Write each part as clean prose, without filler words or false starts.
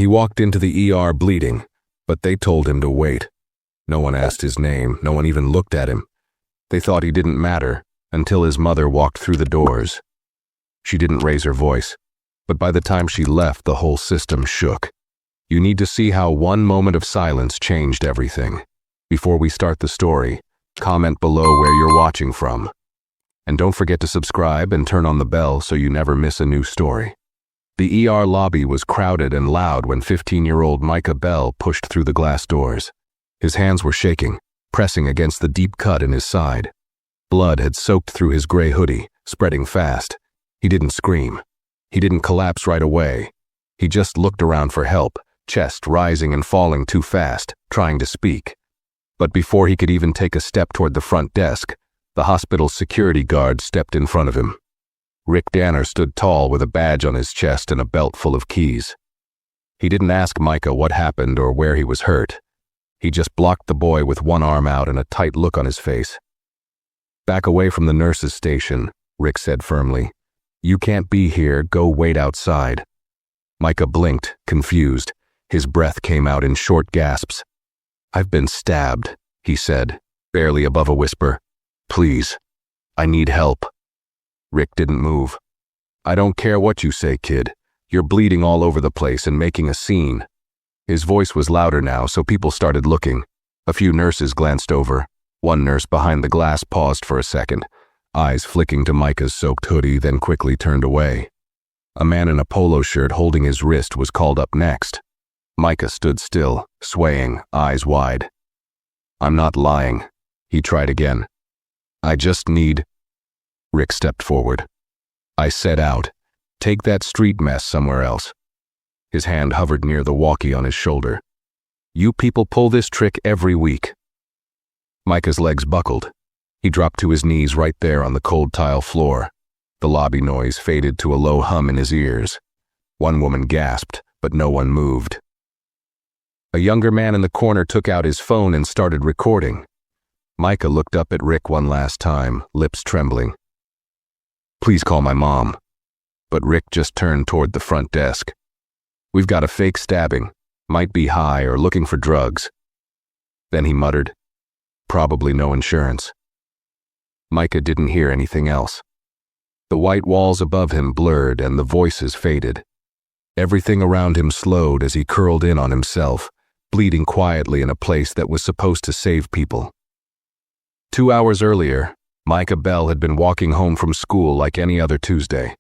He walked into the ER bleeding, but they told him to wait. No one asked his name, no one even looked at him. They thought he didn't matter until his mother walked through the doors. She didn't raise her voice, but by the time she left, the whole system shook. You need to see how one moment of silence changed everything. Before we start the story, comment below where you're watching from. And don't forget to subscribe and turn on the bell so you never miss a new story. The ER lobby was crowded and loud when 15-year-old Micah Bell pushed through the glass doors. His hands were shaking, pressing against the deep cut in his side. Blood had soaked through his gray hoodie, spreading fast. He didn't scream. He didn't collapse right away. He just looked around for help, chest rising and falling too fast, trying to speak. But before he could even take a step toward the front desk, the hospital's security guard stepped in front of him. Rick Danner stood tall with a badge on his chest and a belt full of keys. He didn't ask Micah what happened or where he was hurt. He just blocked the boy with one arm out and a tight look on his face. "Back away from the nurse's station," Rick said firmly. "You can't be here, go wait outside." Micah blinked, confused. His breath came out in short gasps. "I've been stabbed," he said, barely above a whisper. "Please, I need help." Rick didn't move. "I don't care what you say, kid. You're bleeding all over the place and making a scene." His voice was louder now, so people started looking. A few nurses glanced over. One nurse behind the glass paused for a second, eyes flicking to Micah's soaked hoodie, then quickly turned away. A man in a polo shirt holding his wrist was called up next. Micah stood still, swaying, eyes wide. "I'm not lying," he tried again. "I just need—" Rick stepped forward. "I said out. Take that street mess somewhere else." His hand hovered near the walkie on his shoulder. "You people pull this trick every week." Micah's legs buckled. He dropped to his knees right there on the cold tile floor. The lobby noise faded to a low hum in his ears. One woman gasped, but no one moved. A younger man in the corner took out his phone and started recording. Micah looked up at Rick one last time, lips trembling. "Please call my mom." But Rick just turned toward the front desk. "We've got a fake stabbing. Might be high or looking for drugs." Then he muttered, "Probably no insurance." Micah didn't hear anything else. The white walls above him blurred and the voices faded. Everything around him slowed as he curled in on himself, bleeding quietly in a place that was supposed to save people. 2 hours earlier, Micah Bell had been walking home from school like any other Tuesday.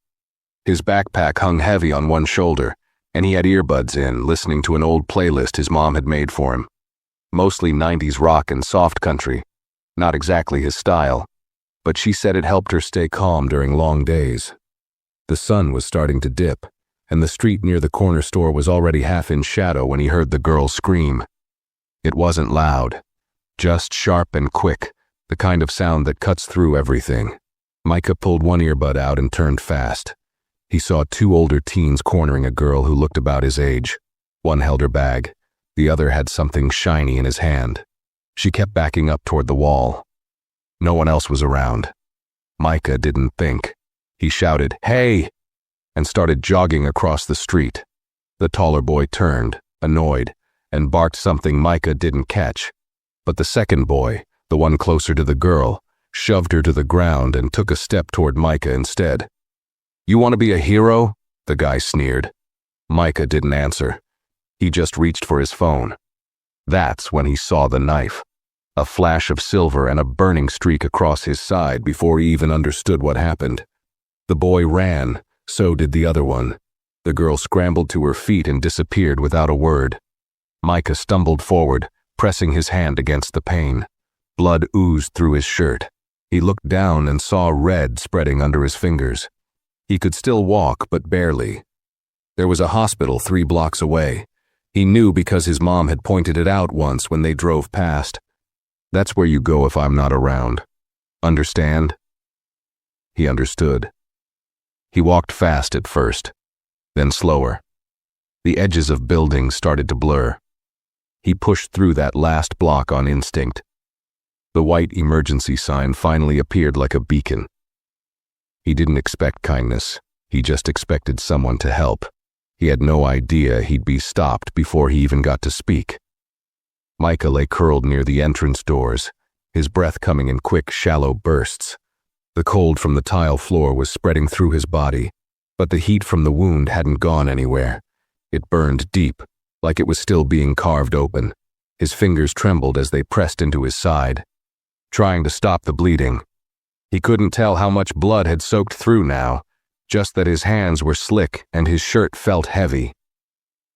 His backpack hung heavy on one shoulder, and he had earbuds in, listening to an old playlist his mom had made for him. Mostly 90s rock and soft country. Not exactly his style, but she said it helped her stay calm during long days. The sun was starting to dip, and the street near the corner store was already half in shadow when he heard the girl scream. It wasn't loud, just sharp and quick, the kind of sound that cuts through everything. Micah pulled one earbud out and turned fast. He saw 2 older teens cornering a girl who looked about his age. One held her bag. The other had something shiny in his hand. She kept backing up toward the wall. No one else was around. Micah didn't think. He shouted, "Hey!" and started jogging across the street. The taller boy turned, annoyed, and barked something Micah didn't catch. But the second boy, the one closer to the girl, shoved her to the ground and took a step toward Micah instead. "You want to be a hero?" the guy sneered. Micah didn't answer. He just reached for his phone. That's when he saw the knife. A flash of silver and a burning streak across his side before he even understood what happened. The boy ran, so did the other one. The girl scrambled to her feet and disappeared without a word. Micah stumbled forward, pressing his hand against the pane. Blood oozed through his shirt. He looked down and saw red spreading under his fingers. He could still walk, but barely. There was a hospital 3 blocks away. He knew because his mom had pointed it out once when they drove past. "That's where you go if I'm not around. Understand?" He understood. He walked fast at first, then slower. The edges of buildings started to blur. He pushed through that last block on instinct. The white emergency sign finally appeared like a beacon. He didn't expect kindness. He just expected someone to help. He had no idea he'd be stopped before he even got to speak. Micah lay curled near the entrance doors, his breath coming in quick, shallow bursts. The cold from the tile floor was spreading through his body, but the heat from the wound hadn't gone anywhere. It burned deep, like it was still being carved open. His fingers trembled as they pressed into his side, trying to stop the bleeding. He couldn't tell how much blood had soaked through now, just that his hands were slick and his shirt felt heavy.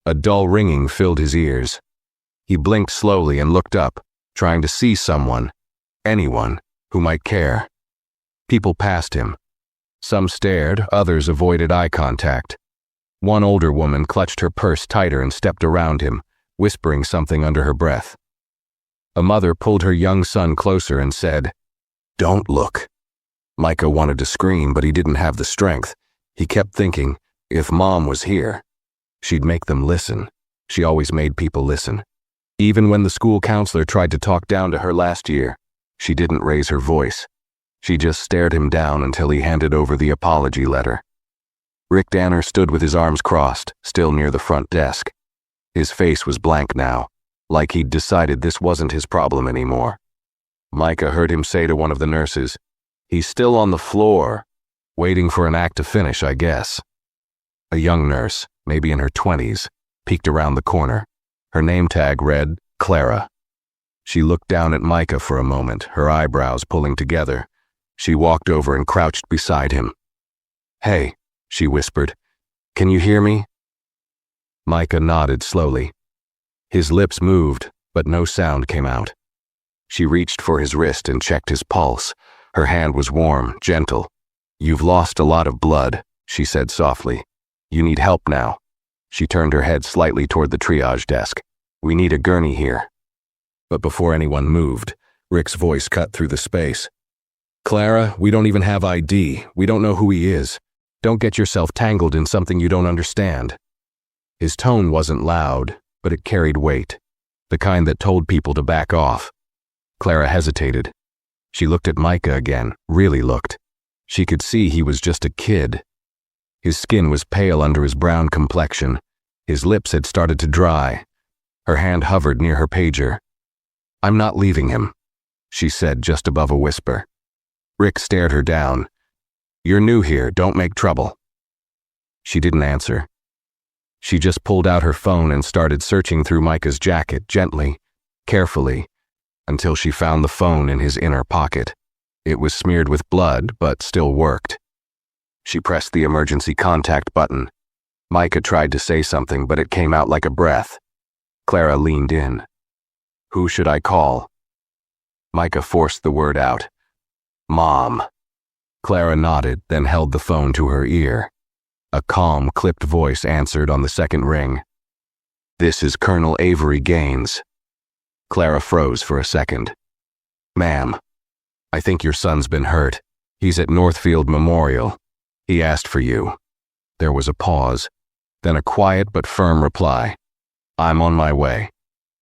A dull ringing filled his ears. He blinked slowly and looked up, trying to see someone, anyone, who might care. People passed him. Some stared, others avoided eye contact. One older woman clutched her purse tighter and stepped around him, whispering something under her breath. A mother pulled her young son closer and said, "Don't look." Micah wanted to scream, but he didn't have the strength. He kept thinking, if Mom was here, she'd make them listen. She always made people listen. Even when the school counselor tried to talk down to her last year, she didn't raise her voice. She just stared him down until he handed over the apology letter. Rick Danner stood with his arms crossed, still near the front desk. His face was blank now, like he'd decided this wasn't his problem anymore. Micah heard him say to one of the nurses, "He's still on the floor, waiting for an act to finish, I guess." A young nurse, maybe in her 20s, peeked around the corner. Her name tag read, Clara. She looked down at Micah for a moment, her eyebrows pulling together. She walked over and crouched beside him. "Hey," she whispered, "can you hear me?" Micah nodded slowly. His lips moved, but no sound came out. She reached for his wrist and checked his pulse. Her hand was warm, gentle. "You've lost a lot of blood," she said softly. "You need help now." She turned her head slightly toward the triage desk. "We need a gurney here." But before anyone moved, Rick's voice cut through the space. "Clara, we don't even have ID. We don't know who he is. Don't get yourself tangled in something you don't understand." His tone wasn't loud, but it carried weight, the kind that told people to back off. Clara hesitated. She looked at Micah again, really looked. She could see he was just a kid. His skin was pale under his brown complexion. His lips had started to dry. Her hand hovered near her pager. "I'm not leaving him," she said just above a whisper. Rick stared her down. "You're new here, don't make trouble." She didn't answer. She just pulled out her phone and started searching through Micah's jacket gently, carefully, until she found the phone in his inner pocket. It was smeared with blood, but still worked. She pressed the emergency contact button. Micah tried to say something, but it came out like a breath. Clara leaned in. "Who should I call?" Micah forced the word out. "Mom." Clara nodded, then held the phone to her ear. A calm, clipped voice answered on the second ring. "This is Colonel Avery Gaines." Clara froze for a second. "Ma'am, I think your son's been hurt. He's at Northfield Memorial. He asked for you." There was a pause, then a quiet but firm reply. "I'm on my way.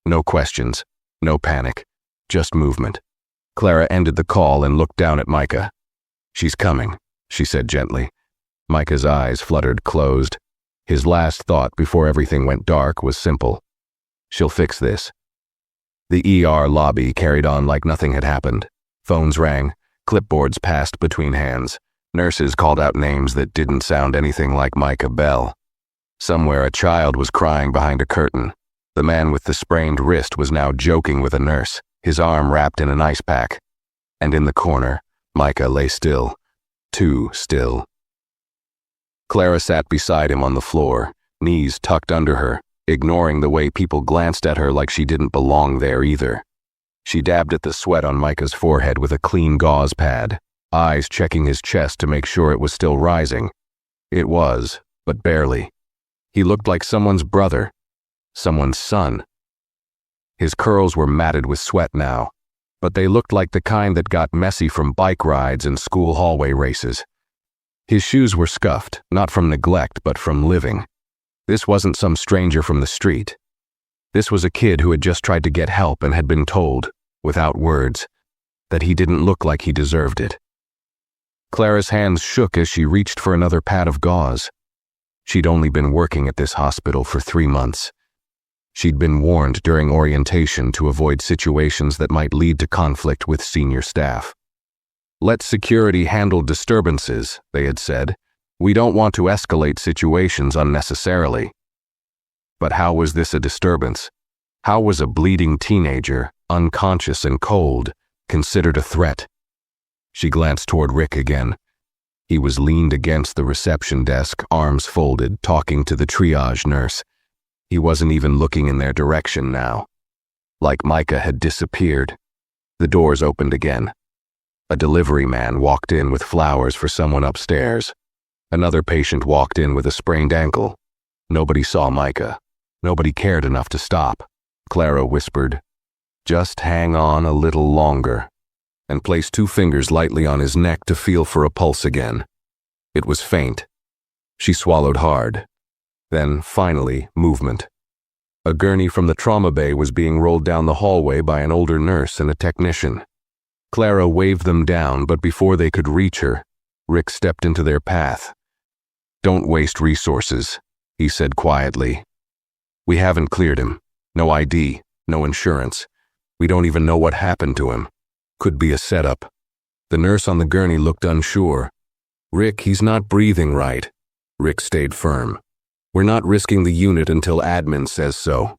No questions, no panic, just movement." Clara ended the call and looked down at Micah. "She's coming," she said gently. Micah's eyes fluttered closed. His last thought before everything went dark was simple. "She'll fix this." The ER lobby carried on like nothing had happened. Phones rang, clipboards passed between hands. Nurses called out names that didn't sound anything like Micah Bell. Somewhere a child was crying behind a curtain. The man with the sprained wrist was now joking with a nurse, his arm wrapped in an ice pack. And in the corner, Micah lay still, too still. Clara sat beside him on the floor, knees tucked under her, ignoring the way people glanced at her like she didn't belong there either. She dabbed at the sweat on Micah's forehead with a clean gauze pad, eyes checking his chest to make sure it was still rising. It was, but barely. He looked like someone's brother, someone's son. His curls were matted with sweat now, but they looked like the kind that got messy from bike rides and school hallway races. His shoes were scuffed, not from neglect, but from living. This wasn't some stranger from the street. This was a kid who had just tried to get help and had been told, without words, that he didn't look like he deserved it. Clara's hands shook as she reached for another pad of gauze. She'd only been working at this hospital for 3 months. She'd been warned during orientation to avoid situations that might lead to conflict with senior staff. "Let security handle disturbances," they had said. "We don't want to escalate situations unnecessarily." But how was this a disturbance? How was a bleeding teenager, unconscious and cold, considered a threat? She glanced toward Rick again. He was leaned against the reception desk, arms folded, talking to the triage nurse. He wasn't even looking in their direction now. Like Micah had disappeared. The doors opened again. A delivery man walked in with flowers for someone upstairs. Another patient walked in with a sprained ankle. Nobody saw Micah. Nobody cared enough to stop. Clara whispered, "Just hang on a little longer," and placed 2 fingers lightly on his neck to feel for a pulse again. It was faint. She swallowed hard. Then, finally, movement. A gurney from the trauma bay was being rolled down the hallway by an older nurse and a technician. Clara waved them down, but before they could reach her, Rick stepped into their path. "Don't waste resources," he said quietly. "We haven't cleared him. No ID, no insurance. We don't even know what happened to him. Could be a setup." The nurse on the gurney looked unsure. "Rick, he's not breathing right." Rick stayed firm. "We're not risking the unit until admin says so."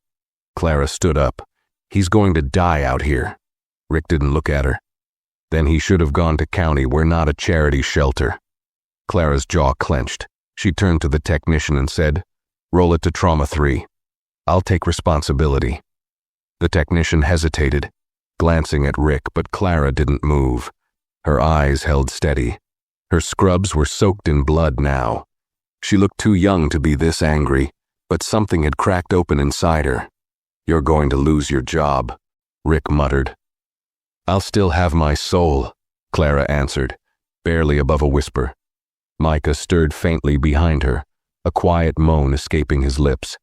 Clara stood up. "He's going to die out here." Rick didn't look at her. "Then he should have gone to county. We're not a charity shelter." Clara's jaw clenched. She turned to the technician and said, "Roll it to Trauma 3. I'll take responsibility." The technician hesitated, glancing at Rick, but Clara didn't move. Her eyes held steady. Her scrubs were soaked in blood now. She looked too young to be this angry, but something had cracked open inside her. "You're going to lose your job," Rick muttered. "I'll still have my soul," Clara answered, barely above a whisper. Micah stirred faintly behind her, a quiet moan escaping his lips.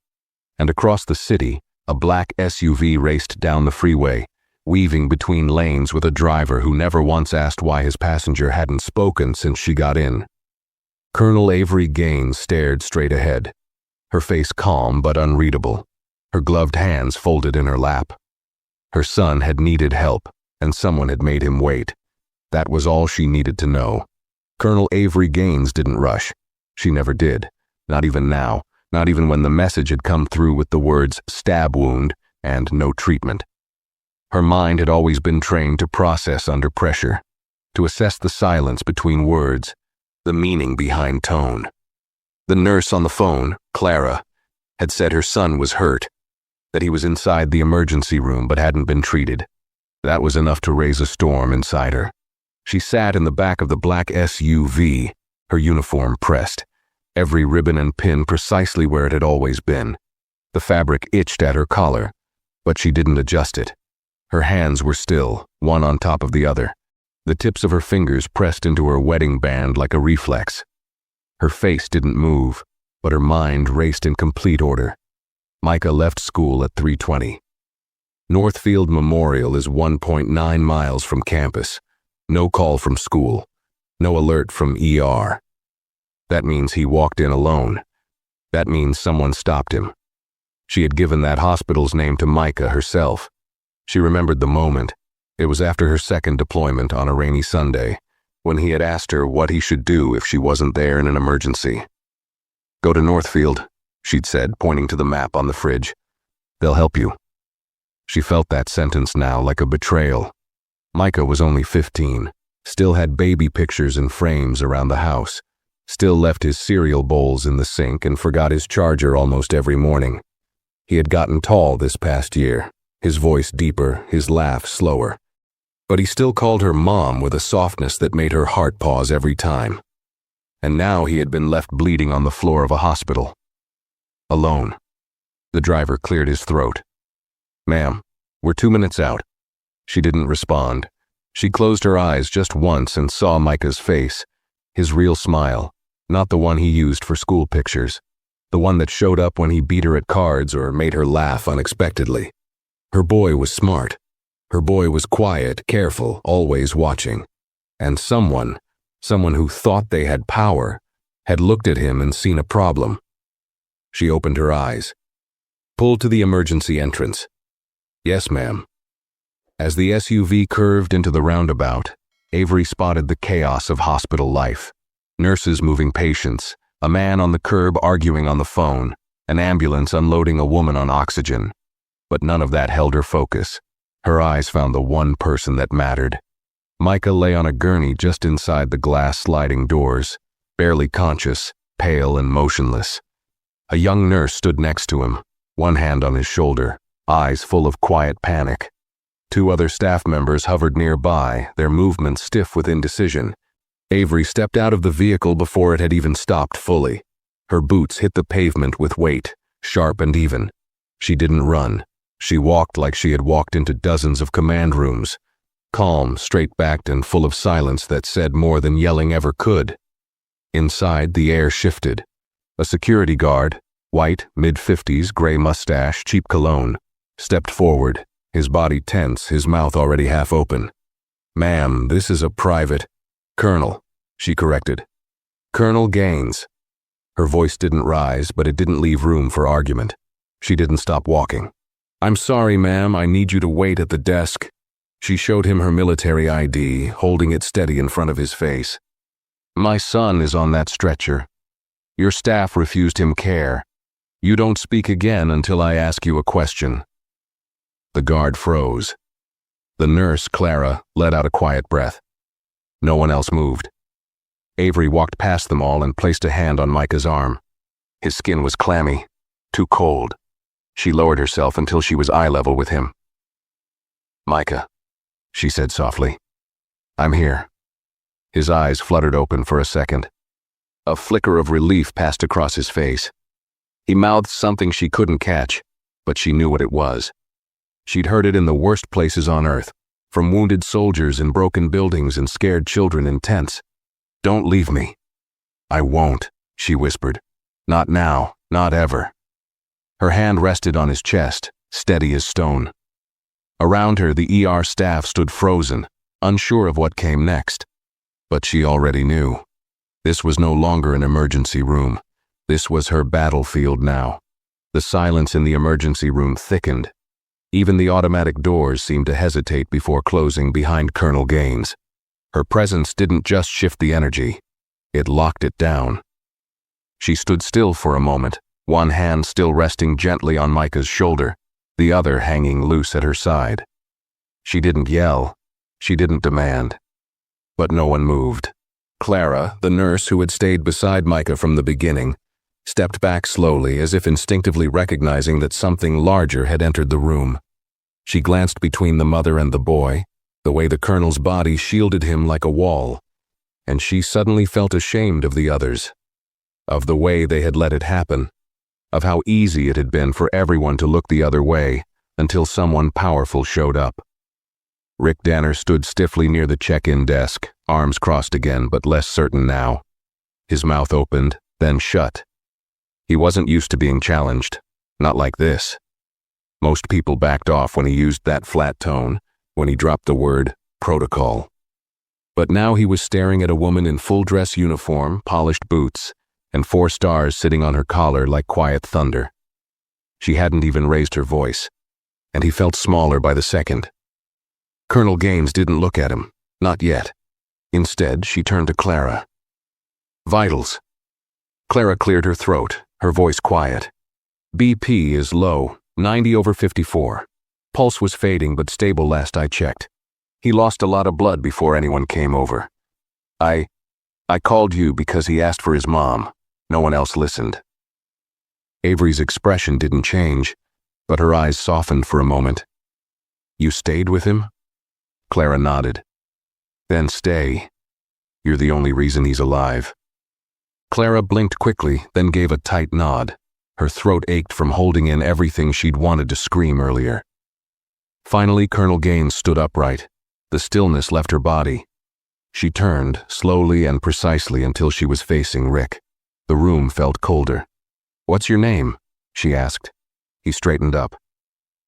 And across the city, a black SUV raced down the freeway, weaving between lanes with a driver who never once asked why his passenger hadn't spoken since she got in. Colonel Avery Gaines stared straight ahead, her face calm but unreadable, her gloved hands folded in her lap. Her son had needed help, and someone had made him wait. That was all she needed to know. Colonel Avery Gaines didn't rush. She never did, not even now, not even when the message had come through with the words "stab wound" and "no treatment." Her mind had always been trained to process under pressure, to assess the silence between words, the meaning behind tone. The nurse on the phone, Clara, had said her son was hurt, that he was inside the emergency room but hadn't been treated. That was enough to raise a storm inside her. She sat in the back of the black SUV, her uniform pressed, every ribbon and pin precisely where it had always been. The fabric itched at her collar, but she didn't adjust it. Her hands were still, one on top of the other, the tips of her fingers pressed into her wedding band like a reflex. Her face didn't move, but her mind raced in complete order. Micah left school at 3:20. Northfield Memorial is 1.9 miles from campus. No call from school. No alert from ER. That means he walked in alone. That means someone stopped him. She had given that hospital's name to Micah herself. She remembered the moment. It was after her second deployment on a rainy Sunday, when he had asked her what he should do if she wasn't there in an emergency. "Go to Northfield," she'd said, pointing to the map on the fridge. "They'll help you." She felt that sentence now like a betrayal. Micah was only 15, still had baby pictures in frames around the house, still left his cereal bowls in the sink and forgot his charger almost every morning. He had gotten tall this past year, his voice deeper, his laugh slower. But he still called her mom with a softness that made her heart pause every time. And now he had been left bleeding on the floor of a hospital. Alone. The driver cleared his throat. "Ma'am, we're 2 minutes out." She didn't respond. She closed her eyes just once and saw Micah's face, his real smile, not the one he used for school pictures, the one that showed up when he beat her at cards or made her laugh unexpectedly. Her boy was smart. Her boy was quiet, careful, always watching. And someone who thought they had power, had looked at him and seen a problem. She opened her eyes. "Pull to the emergency entrance." "Yes, ma'am." As the SUV curved into the roundabout, Avery spotted the chaos of hospital life. Nurses moving patients, a man on the curb arguing on the phone, an ambulance unloading a woman on oxygen. But none of that held her focus. Her eyes found the one person that mattered. Micah lay on a gurney just inside the glass sliding doors, barely conscious, pale and motionless. A young nurse stood next to him, one hand on his shoulder, eyes full of quiet panic. Two other staff members hovered nearby, their movements stiff with indecision. Avery stepped out of the vehicle before it had even stopped fully. Her boots hit the pavement with weight, sharp and even. She didn't run. She walked like she had walked into dozens of command rooms, calm, straight-backed, and full of silence that said more than yelling ever could. Inside, the air shifted. A security guard, white, mid-50s, gray mustache, cheap cologne, stepped forward, his body tense, his mouth already half open. "Ma'am, this is a private—" "Colonel," she corrected. "Colonel Gaines." Her voice didn't rise, but it didn't leave room for argument. She didn't stop walking. "I'm sorry, ma'am, I need you to wait at the desk." She showed him her military ID, holding it steady in front of his face. "My son is on that stretcher. Your staff refused him care. You don't speak again until I ask you a question." The guard froze. The nurse, Clara, let out a quiet breath. No one else moved. Avery walked past them all and placed a hand on Micah's arm. His skin was clammy, too cold. She lowered herself until she was eye level with him. "Micah," she said softly. "I'm here." His eyes fluttered open for a second. A flicker of relief passed across his face. He mouthed something she couldn't catch, but she knew what it was. She'd heard it in the worst places on earth, from wounded soldiers in broken buildings and scared children in tents. "Don't leave me." "I won't," she whispered. "Not now, not ever." Her hand rested on his chest, steady as stone. Around her, the ER staff stood frozen, unsure of what came next. But she already knew. This was no longer an emergency room. This was her battlefield now. The silence in the emergency room thickened. Even the automatic doors seemed to hesitate before closing behind Colonel Gaines. Her presence didn't just shift the energy. It locked it down. She stood still for a moment, one hand still resting gently on Micah's shoulder, the other hanging loose at her side. She didn't yell. She didn't demand. But no one moved. Clara, the nurse who had stayed beside Micah from the beginning, stepped back slowly as if instinctively recognizing that something larger had entered the room. She glanced between the mother and the boy, the way the colonel's body shielded him like a wall, and she suddenly felt ashamed of the others, of the way they had let it happen, of how easy it had been for everyone to look the other way until someone powerful showed up. Rick Danner stood stiffly near the check-in desk, arms crossed again but less certain now. His mouth opened, then shut. He wasn't used to being challenged, not like this. Most people backed off when he used that flat tone, when he dropped the word protocol. But now he was staring at a woman in full dress uniform, polished boots, and 4 stars sitting on her collar like quiet thunder. She hadn't even raised her voice, and he felt smaller by the second. Colonel Gaines didn't look at him, not yet. Instead, she turned to Clara. "Vitals." Clara cleared her throat, her voice quiet. "BP is low, 90/54. Pulse was fading but stable last I checked. He lost a lot of blood before anyone came over. I called you because he asked for his mom. No one else listened." Avery's expression didn't change, but her eyes softened for a moment. "You stayed with him?" Clara nodded. "Then stay. You're the only reason he's alive." Clara blinked quickly, then gave a tight nod. Her throat ached from holding in everything she'd wanted to scream earlier. Finally, Colonel Gaines stood upright. The stillness left her body. She turned, slowly and precisely, until she was facing Rick. The room felt colder. "What's your name?" she asked. He straightened up.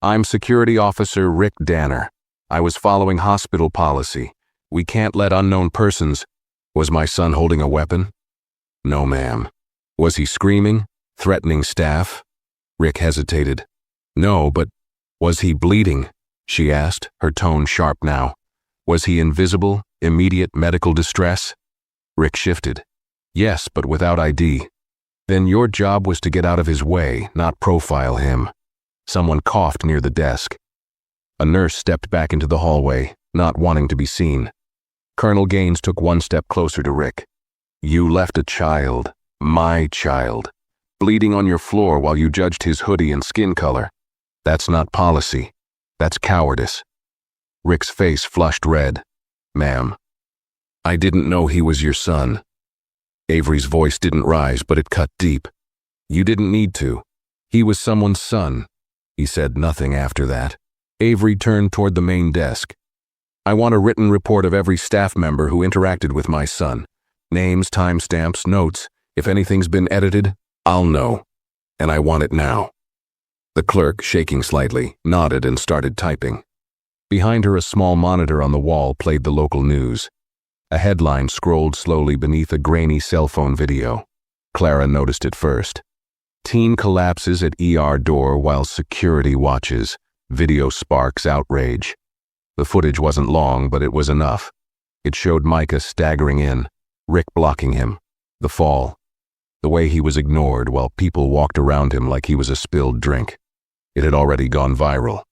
"I'm Security Officer Rick Danner. I was following hospital policy. We can't let unknown persons—" "Was my son holding a weapon?" "No, ma'am." "Was he screaming? Threatening staff? Rick hesitated. No, but was he bleeding? She asked, her tone sharp now. Was he invisible, immediate medical distress? Rick shifted. Yes, but without ID. Then your job was to get out of his way, not profile him. Someone coughed near the desk. A nurse stepped back into the hallway, not wanting to be seen. Colonel Gaines took one step closer to Rick. You left a child, my child, bleeding on your floor while you judged his hoodie and skin color. That's not policy. That's cowardice. Rick's face flushed red. Ma'am, I didn't know he was your son. Avery's voice didn't rise, but it cut deep. You didn't need to. He was someone's son. He said nothing after that. Avery turned toward the main desk. I want a written report of every staff member who interacted with my son. Names, timestamps, notes. If anything's been edited, I'll know. And I want it now. The clerk, shaking slightly, nodded and started typing. Behind her, a small monitor on the wall played the local news. A headline scrolled slowly beneath a grainy cell phone video. Clara noticed it first. Teen collapses at ER door while security watches. Video sparks outrage. The footage wasn't long, but it was enough. It showed Micah staggering in, Rick blocking him, the fall, the way he was ignored while people walked around him like he was a spilled drink. It had already gone viral.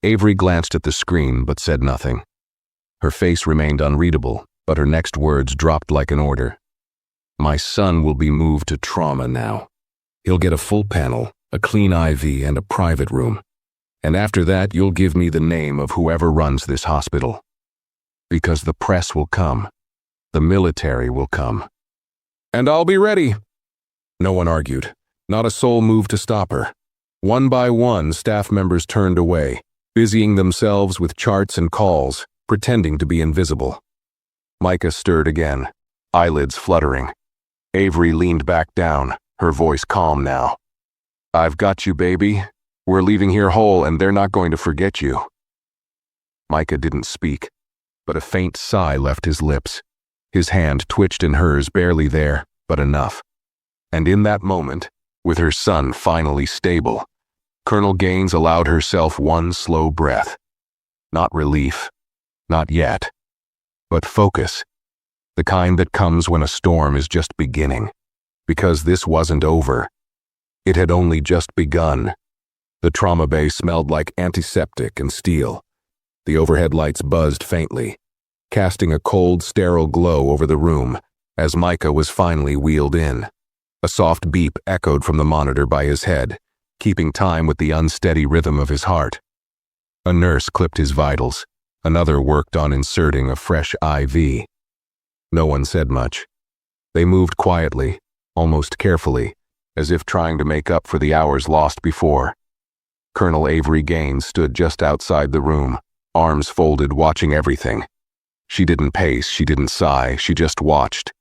Avery glanced at the screen but said nothing. Her face remained unreadable, but her next words dropped like an order. My son will be moved to trauma now. He'll get a full panel, a clean IV, and a private room. And after that, you'll give me the name of whoever runs this hospital. Because the press will come. The military will come. And I'll be ready. No one argued. Not a soul moved to stop her. One by one, staff members turned away, busying themselves with charts and calls, pretending to be invisible. Micah stirred again, eyelids fluttering. Avery leaned back down, her voice calm now. I've got you, baby. We're leaving here whole, and they're not going to forget you. Micah didn't speak, but a faint sigh left his lips. His hand twitched in hers, barely there, but enough. And in that moment, with her son finally stable, Colonel Gaines allowed herself one slow breath. Not relief, not yet, but focus. The kind that comes when a storm is just beginning. Because this wasn't over. It had only just begun. The trauma bay smelled like antiseptic and steel. The overhead lights buzzed faintly, casting a cold, sterile glow over the room as Micah was finally wheeled in. A soft beep echoed from the monitor by his head, keeping time with the unsteady rhythm of his heart. A nurse clipped his vitals. Another worked on inserting a fresh IV. No one said much. They moved quietly, almost carefully, as if trying to make up for the hours lost before. Colonel Avery Gaines stood just outside the room, arms folded, watching everything. She didn't pace, she didn't sigh, she just watched,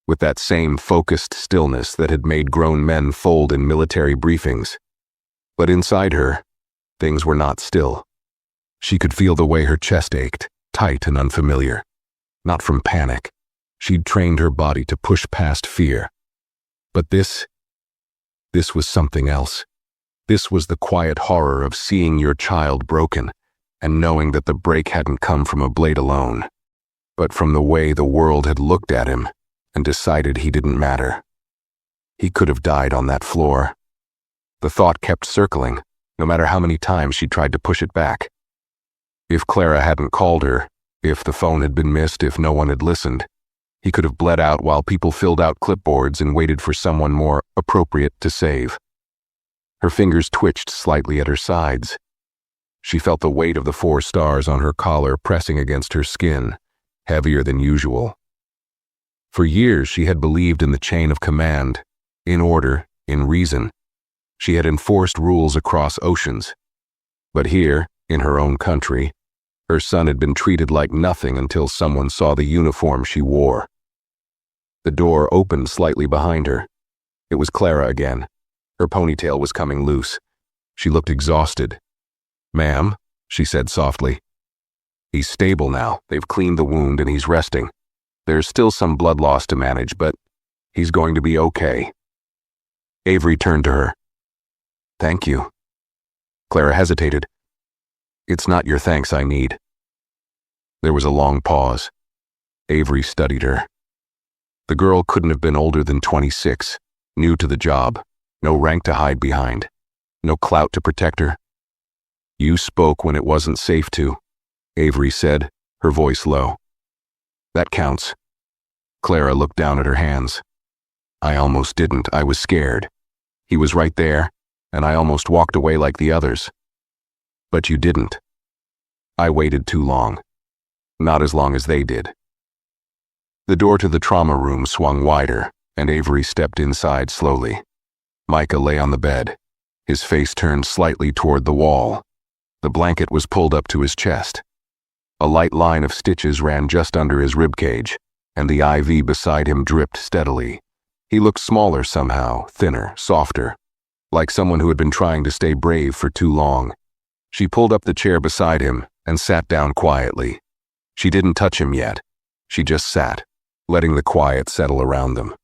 with that same focused stillness that had made grown men fold in military briefings. But inside her, things were not still. She could feel the way her chest ached, tight and unfamiliar. Not from panic. She'd trained her body to push past fear. But this was something else. This was the quiet horror of seeing your child broken and knowing that the break hadn't come from a blade alone, but from the way the world had looked at him and decided he didn't matter. He could have died on that floor. The thought kept circling, no matter how many times she tried to push it back. If Clara hadn't called her, if the phone had been missed, if no one had listened, he could have bled out while people filled out clipboards and waited for someone more appropriate to save. Her fingers twitched slightly at her sides. She felt the weight of the 4 stars on her collar pressing against her skin, heavier than usual. For years she had believed in the chain of command, in order, in reason. She had enforced rules across oceans. But here, in her own country, her son had been treated like nothing until someone saw the uniform she wore. The door opened slightly behind her. It was Clara again. Her ponytail was coming loose. She looked exhausted. "Ma'am," she said softly. "He's stable now. They've cleaned the wound and he's resting. There's still some blood loss to manage, but he's going to be okay." Avery turned to her. Thank you. Clara hesitated. It's not your thanks I need. There was a long pause. Avery studied her. The girl couldn't have been older than 26, new to the job, no rank to hide behind, no clout to protect her. You spoke when it wasn't safe to, Avery said, her voice low. That counts. Clara looked down at her hands. I almost didn't. I was scared. He was right there, and I almost walked away like the others. But you didn't. I waited too long. Not as long as they did. The door to the trauma room swung wider, and Avery stepped inside slowly. Micah lay on the bed, his face turned slightly toward the wall. The blanket was pulled up to his chest. A light line of stitches ran just under his ribcage, and the IV beside him dripped steadily. He looked smaller somehow, thinner, softer, like someone who had been trying to stay brave for too long. She pulled up the chair beside him and sat down quietly. She didn't touch him yet. She just sat, letting the quiet settle around them.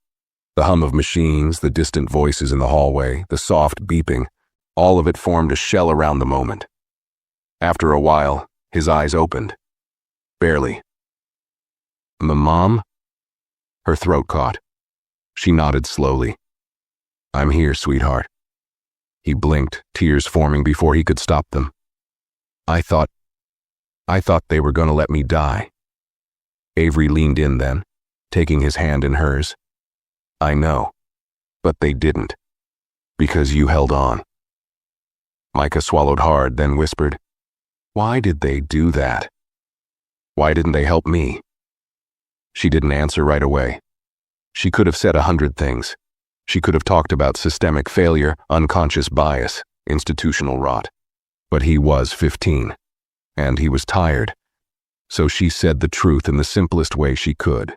The hum of machines, the distant voices in the hallway, the soft beeping, all of it formed a shell around the moment. After a while, his eyes opened. Barely. Mom? Her throat caught. She nodded slowly. I'm here, sweetheart. He blinked, tears forming before he could stop them. I thought they were going to let me die. Avery leaned in then, taking his hand in hers. I know, but they didn't. Because you held on. Micah swallowed hard, then whispered, Why did they do that? Why didn't they help me? She didn't answer right away. She could have said 100 things. She could have talked about systemic failure, unconscious bias, institutional rot. But he was 15, and he was tired. So she said the truth in the simplest way she could.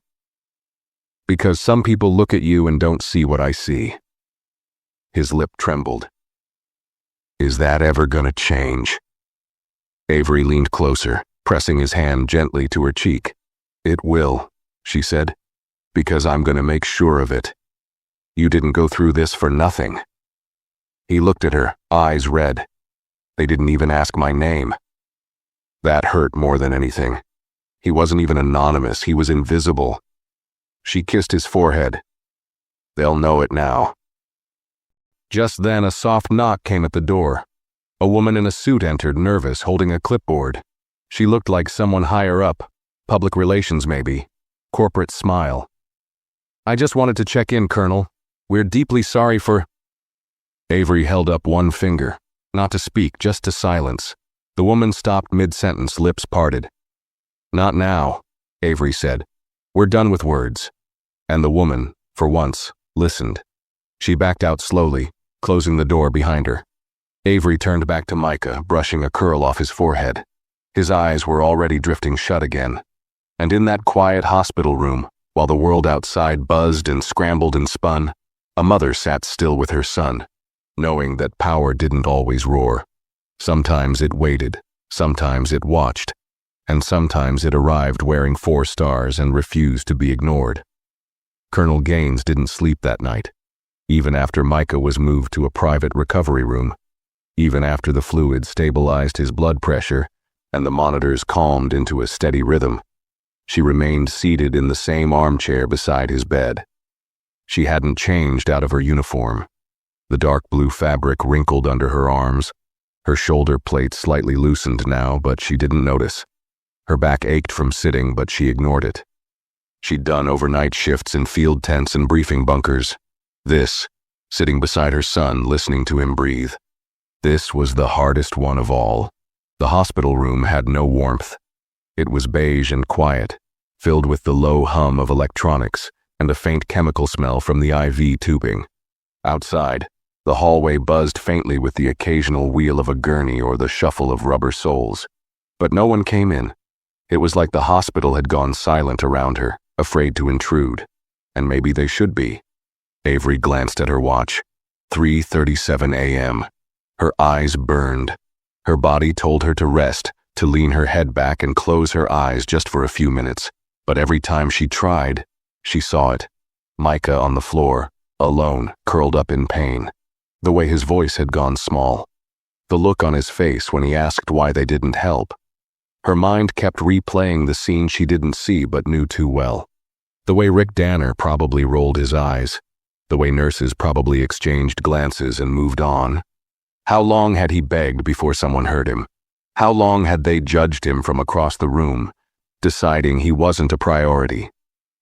Because some people look at you and don't see what I see. His lip trembled. Is that ever gonna change? Avery leaned closer, pressing his hand gently to her cheek. It will, she said, because I'm gonna make sure of it. You didn't go through this for nothing. He looked at her, eyes red. They didn't even ask my name. That hurt more than anything. He wasn't even anonymous, he was invisible. She kissed his forehead. They'll know it now. Just then a soft knock came at the door. A woman in a suit entered, nervous, holding a clipboard. She looked like someone higher up, public relations maybe, corporate smile. I just wanted to check in, Colonel. We're deeply sorry for... Avery held up one finger, not to speak, just to silence. The woman stopped mid-sentence, lips parted. Not now, Avery said. We're done with words. And the woman, for once, listened. She backed out slowly, closing the door behind her. Avery turned back to Micah, brushing a curl off his forehead. His eyes were already drifting shut again. And in that quiet hospital room, while the world outside buzzed and scrambled and spun, a mother sat still with her son, knowing that power didn't always roar. Sometimes it waited, sometimes it watched, and sometimes it arrived wearing 4 stars and refused to be ignored. Colonel Gaines didn't sleep that night, even after Micah was moved to a private recovery room, even after the fluid stabilized his blood pressure and the monitors calmed into a steady rhythm. She remained seated in the same armchair beside his bed. She hadn't changed out of her uniform. The dark blue fabric wrinkled under her arms. Her shoulder plate slightly loosened now, but she didn't notice. Her back ached from sitting, but she ignored it. She'd done overnight shifts in field tents and briefing bunkers. This, sitting beside her son, listening to him breathe. This was the hardest one of all. The hospital room had no warmth. It was beige and quiet, filled with the low hum of electronics and a faint chemical smell from the IV tubing. Outside, the hallway buzzed faintly with the occasional wheel of a gurney or the shuffle of rubber soles. But no one came in. It was like the hospital had gone silent around her, afraid to intrude. And maybe they should be. Avery glanced at her watch. 3:37 a.m. Her eyes burned. Her body told her to rest, to lean her head back and close her eyes just for a few minutes. But every time she tried, she saw it. Micah on the floor, alone, curled up in pain. The way his voice had gone small. The look on his face when he asked why they didn't help. Her mind kept replaying the scene she didn't see but knew too well. The way Rick Danner probably rolled his eyes. The way nurses probably exchanged glances and moved on. How long had he begged before someone heard him? How long had they judged him from across the room, deciding he wasn't a priority?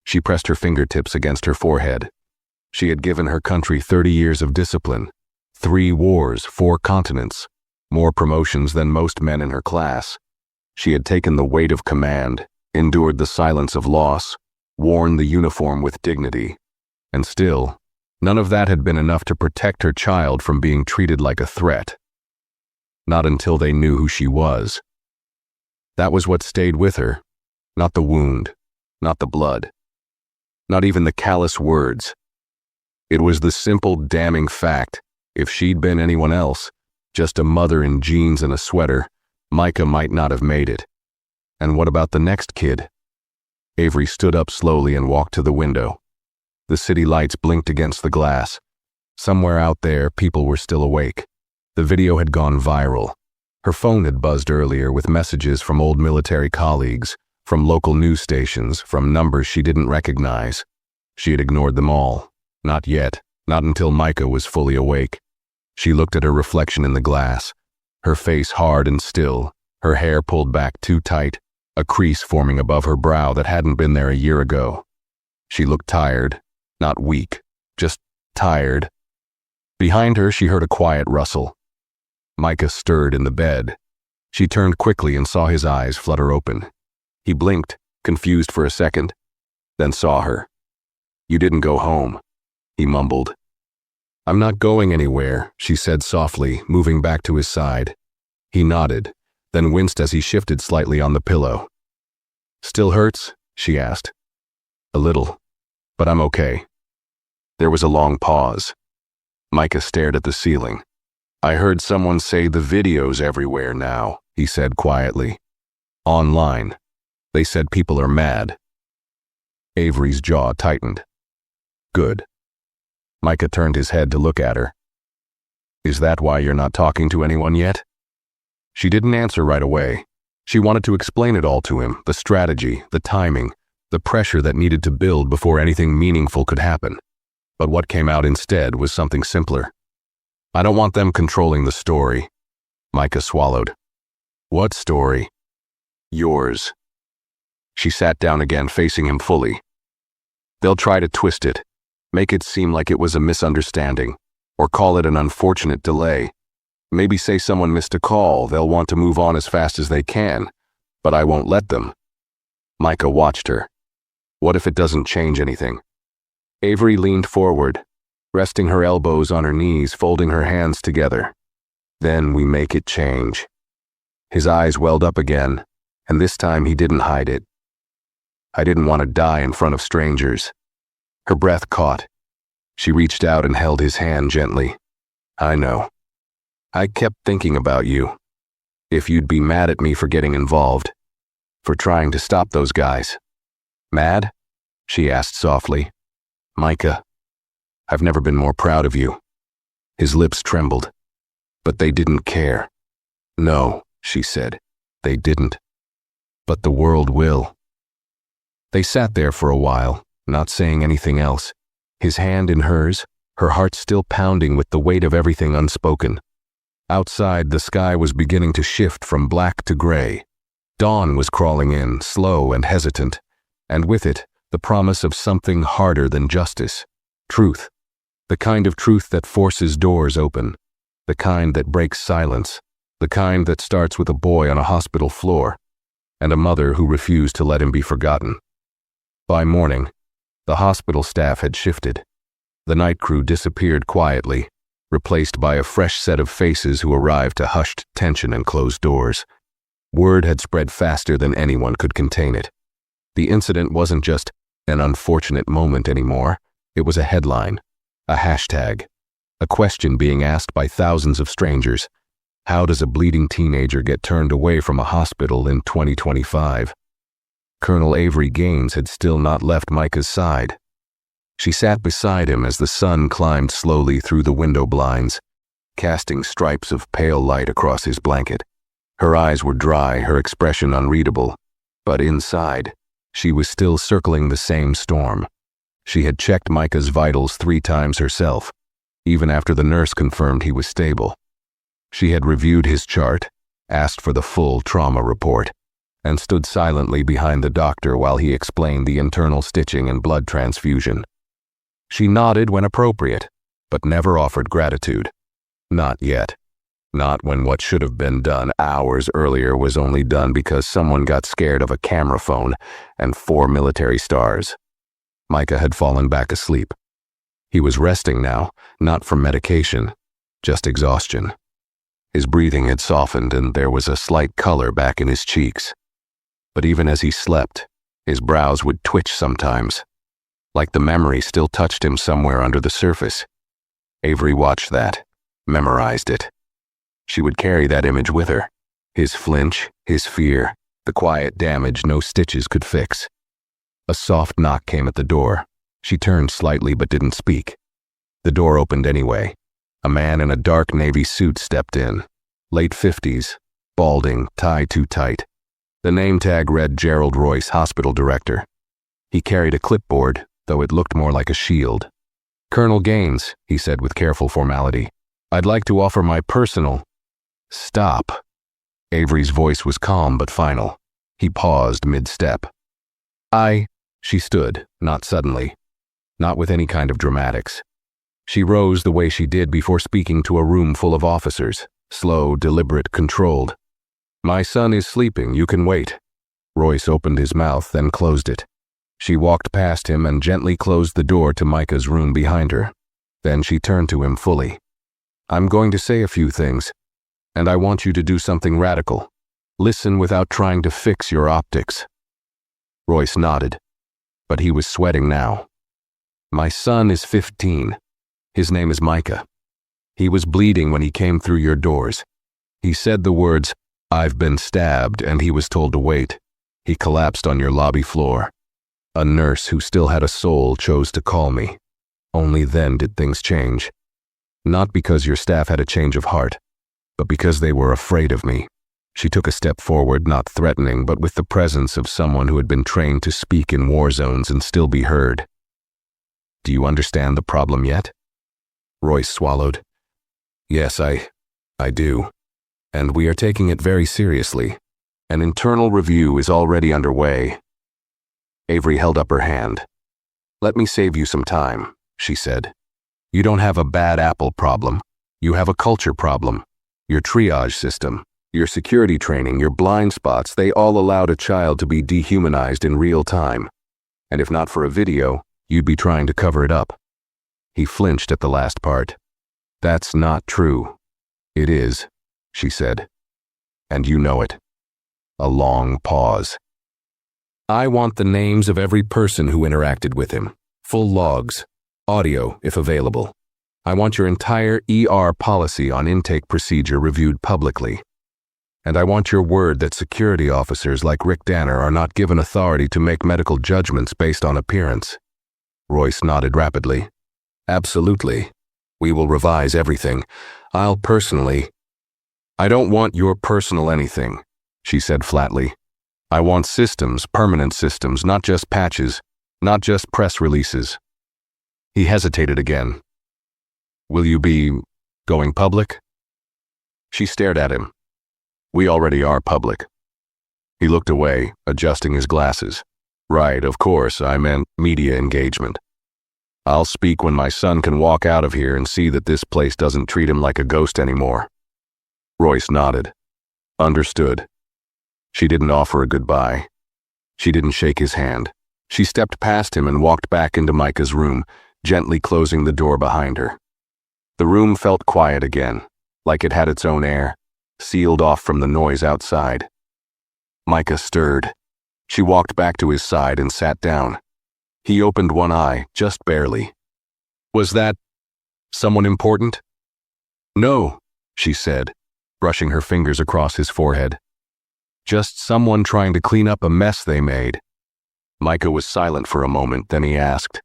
She pressed her fingertips against her forehead. She had given her country 30 years of discipline, 3 wars, 4 continents, more promotions than most men in her class. She had taken the weight of command, endured the silence of loss, worn the uniform with dignity. And still, none of that had been enough to protect her child from being treated like a threat. Not until they knew who she was. That was what stayed with her, not the wound, not the blood, not even the callous words. It was the simple, damning fact, if she'd been anyone else, just a mother in jeans and a sweater, Micah might not have made it. And what about the next kid? Avery stood up slowly and walked to the window. The city lights blinked against the glass. Somewhere out there, people were still awake. The video had gone viral. Her phone had buzzed earlier with messages from old military colleagues, from local news stations, from numbers she didn't recognize. She had ignored them all. Not yet, not until Micah was fully awake. She looked at her reflection in the glass, her face hard and still, her hair pulled back too tight, a crease forming above her brow that hadn't been there a year ago. She looked tired, not weak, just tired. Behind her, she heard a quiet rustle. Micah stirred in the bed. She turned quickly and saw his eyes flutter open. He blinked, confused for a second, then saw her. "You didn't go home," he mumbled. "I'm not going anywhere," she said softly, moving back to his side. He nodded, then winced as he shifted slightly on the pillow. "Still hurts?" she asked. "A little, but I'm okay." There was a long pause. Micah stared at the ceiling. "I heard someone say the video's everywhere now," he said quietly. "Online. They said people are mad." Avery's jaw tightened. "Good." Micah turned his head to look at her. "Is that why you're not talking to anyone yet?" She didn't answer right away. She wanted to explain it all to him, the strategy, the timing, the pressure that needed to build before anything meaningful could happen. But what came out instead was something simpler. "I don't want them controlling the story." Micah swallowed. "What story?" "Yours." She sat down again, facing him fully. "They'll try to twist it, make it seem like it was a misunderstanding, or call it an unfortunate delay. Maybe say someone missed a call. They'll want to move on as fast as they can, but I won't let them." Micah watched her. What if it doesn't change anything? Avery leaned forward, resting her elbows on her knees, folding her hands together. "Then we make it change." His eyes welled up again, and this time he didn't hide it. "I didn't want to die in front of strangers." Her breath caught. She reached out and held his hand gently. "I know. I kept thinking about you. If you'd be mad at me for getting involved, for trying to stop those guys." "Mad?" she asked softly. "Micah, I've never been more proud of you." His lips trembled. "But they didn't care." "No," she said, "they didn't. But the world will." They sat there for a while, not saying anything else, his hand in hers, her heart still pounding with the weight of everything unspoken. Outside, the sky was beginning to shift from black to gray. Dawn was crawling in, slow and hesitant, and with it, the promise of something harder than justice. Truth. The kind of truth that forces doors open. The kind that breaks silence. The kind that starts with a boy on a hospital floor, and a mother who refused to let him be forgotten. By morning, the hospital staff had shifted. The night crew disappeared quietly, replaced by a fresh set of faces who arrived to hushed tension and closed doors. Word had spread faster than anyone could contain it. The incident wasn't just an unfortunate moment anymore. It was a headline, a hashtag, a question being asked by thousands of strangers. How does a bleeding teenager get turned away from a hospital in 2025? Colonel Avery Gaines had still not left Micah's side. She sat beside him as the sun climbed slowly through the window blinds, casting stripes of pale light across his blanket. Her eyes were dry, her expression unreadable, but inside, she was still circling the same storm. She had checked Micah's vitals 3 times herself, even after the nurse confirmed he was stable. She had reviewed his chart, asked for the full trauma report, and stood silently behind the doctor while he explained the internal stitching and blood transfusion. She nodded when appropriate, but never offered gratitude. Not yet. Not when what should have been done hours earlier was only done because someone got scared of a camera phone and 4 military stars. Micah had fallen back asleep. He was resting now, not from medication, just exhaustion. His breathing had softened and there was a slight color back in his cheeks. But even as he slept, his brows would twitch sometimes, like the memory still touched him somewhere under the surface. Avery watched that, memorized it. She would carry that image with her. His flinch, his fear, the quiet damage no stitches could fix. A soft knock came at the door. She turned slightly but didn't speak. The door opened anyway. A man in a dark navy suit stepped in. Late 50s, balding, tie too tight. The name tag read Gerald Royce, hospital director. He carried a clipboard, though it looked more like a shield. "Colonel Gaines," he said with careful formality, "I'd like to offer my personal—" "Stop." Avery's voice was calm but final. He paused mid-step. She stood, not suddenly, not with any kind of dramatics. She rose the way she did before speaking to a room full of officers, slow, deliberate, controlled. "My son is sleeping, you can wait." Royce opened his mouth, then closed it. She walked past him and gently closed the door to Micah's room behind her. Then she turned to him fully. "I'm going to say a few things, and I want you to do something radical. Listen without trying to fix your optics." Royce nodded, but he was sweating now. "My son is 15. His name is Micah. He was bleeding when he came through your doors. He said the words, 'I've been stabbed,' and he was told to wait. He collapsed on your lobby floor. A nurse who still had a soul chose to call me. Only then did things change. Not because your staff had a change of heart, but because they were afraid of me." She took a step forward, not threatening, but with the presence of someone who had been trained to speak in war zones and still be heard. "Do you understand the problem yet?" Royce swallowed. "Yes, I do. And we are taking it very seriously. An internal review is already underway." Avery held up her hand. "Let me save you some time," she said. "You don't have a bad apple problem. You have a culture problem. Your triage system, your security training, your blind spots, they all allowed a child to be dehumanized in real time. And if not for a video, you'd be trying to cover it up." He flinched at the last part. "That's not true." "It is," she said. "And you know it." A long pause. "I want the names of every person who interacted with him. Full logs. Audio, if available. I want your entire ER policy on intake procedure reviewed publicly. And I want your word that security officers like Rick Danner are not given authority to make medical judgments based on appearance." Royce nodded rapidly. "Absolutely. We will revise everything. I'll personally—" "I don't want your personal anything," she said flatly. "I want systems, permanent systems, not just patches, not just press releases." He hesitated again. "Will you be going public?" She stared at him. "We already are public." He looked away, adjusting his glasses. "Right, of course, I meant media engagement. I'll speak when my son can walk out of here and see that this place doesn't treat him like a ghost anymore." Royce nodded. "Understood." She didn't offer a goodbye. She didn't shake his hand. She stepped past him and walked back into Micah's room, gently closing the door behind her. The room felt quiet again, like it had its own air, sealed off from the noise outside. Micah stirred. She walked back to his side and sat down. He opened one eye, just barely. "Was that someone important?" "No," she said, brushing her fingers across his forehead. "Just someone trying to clean up a mess they made." Micah was silent for a moment, then he asked,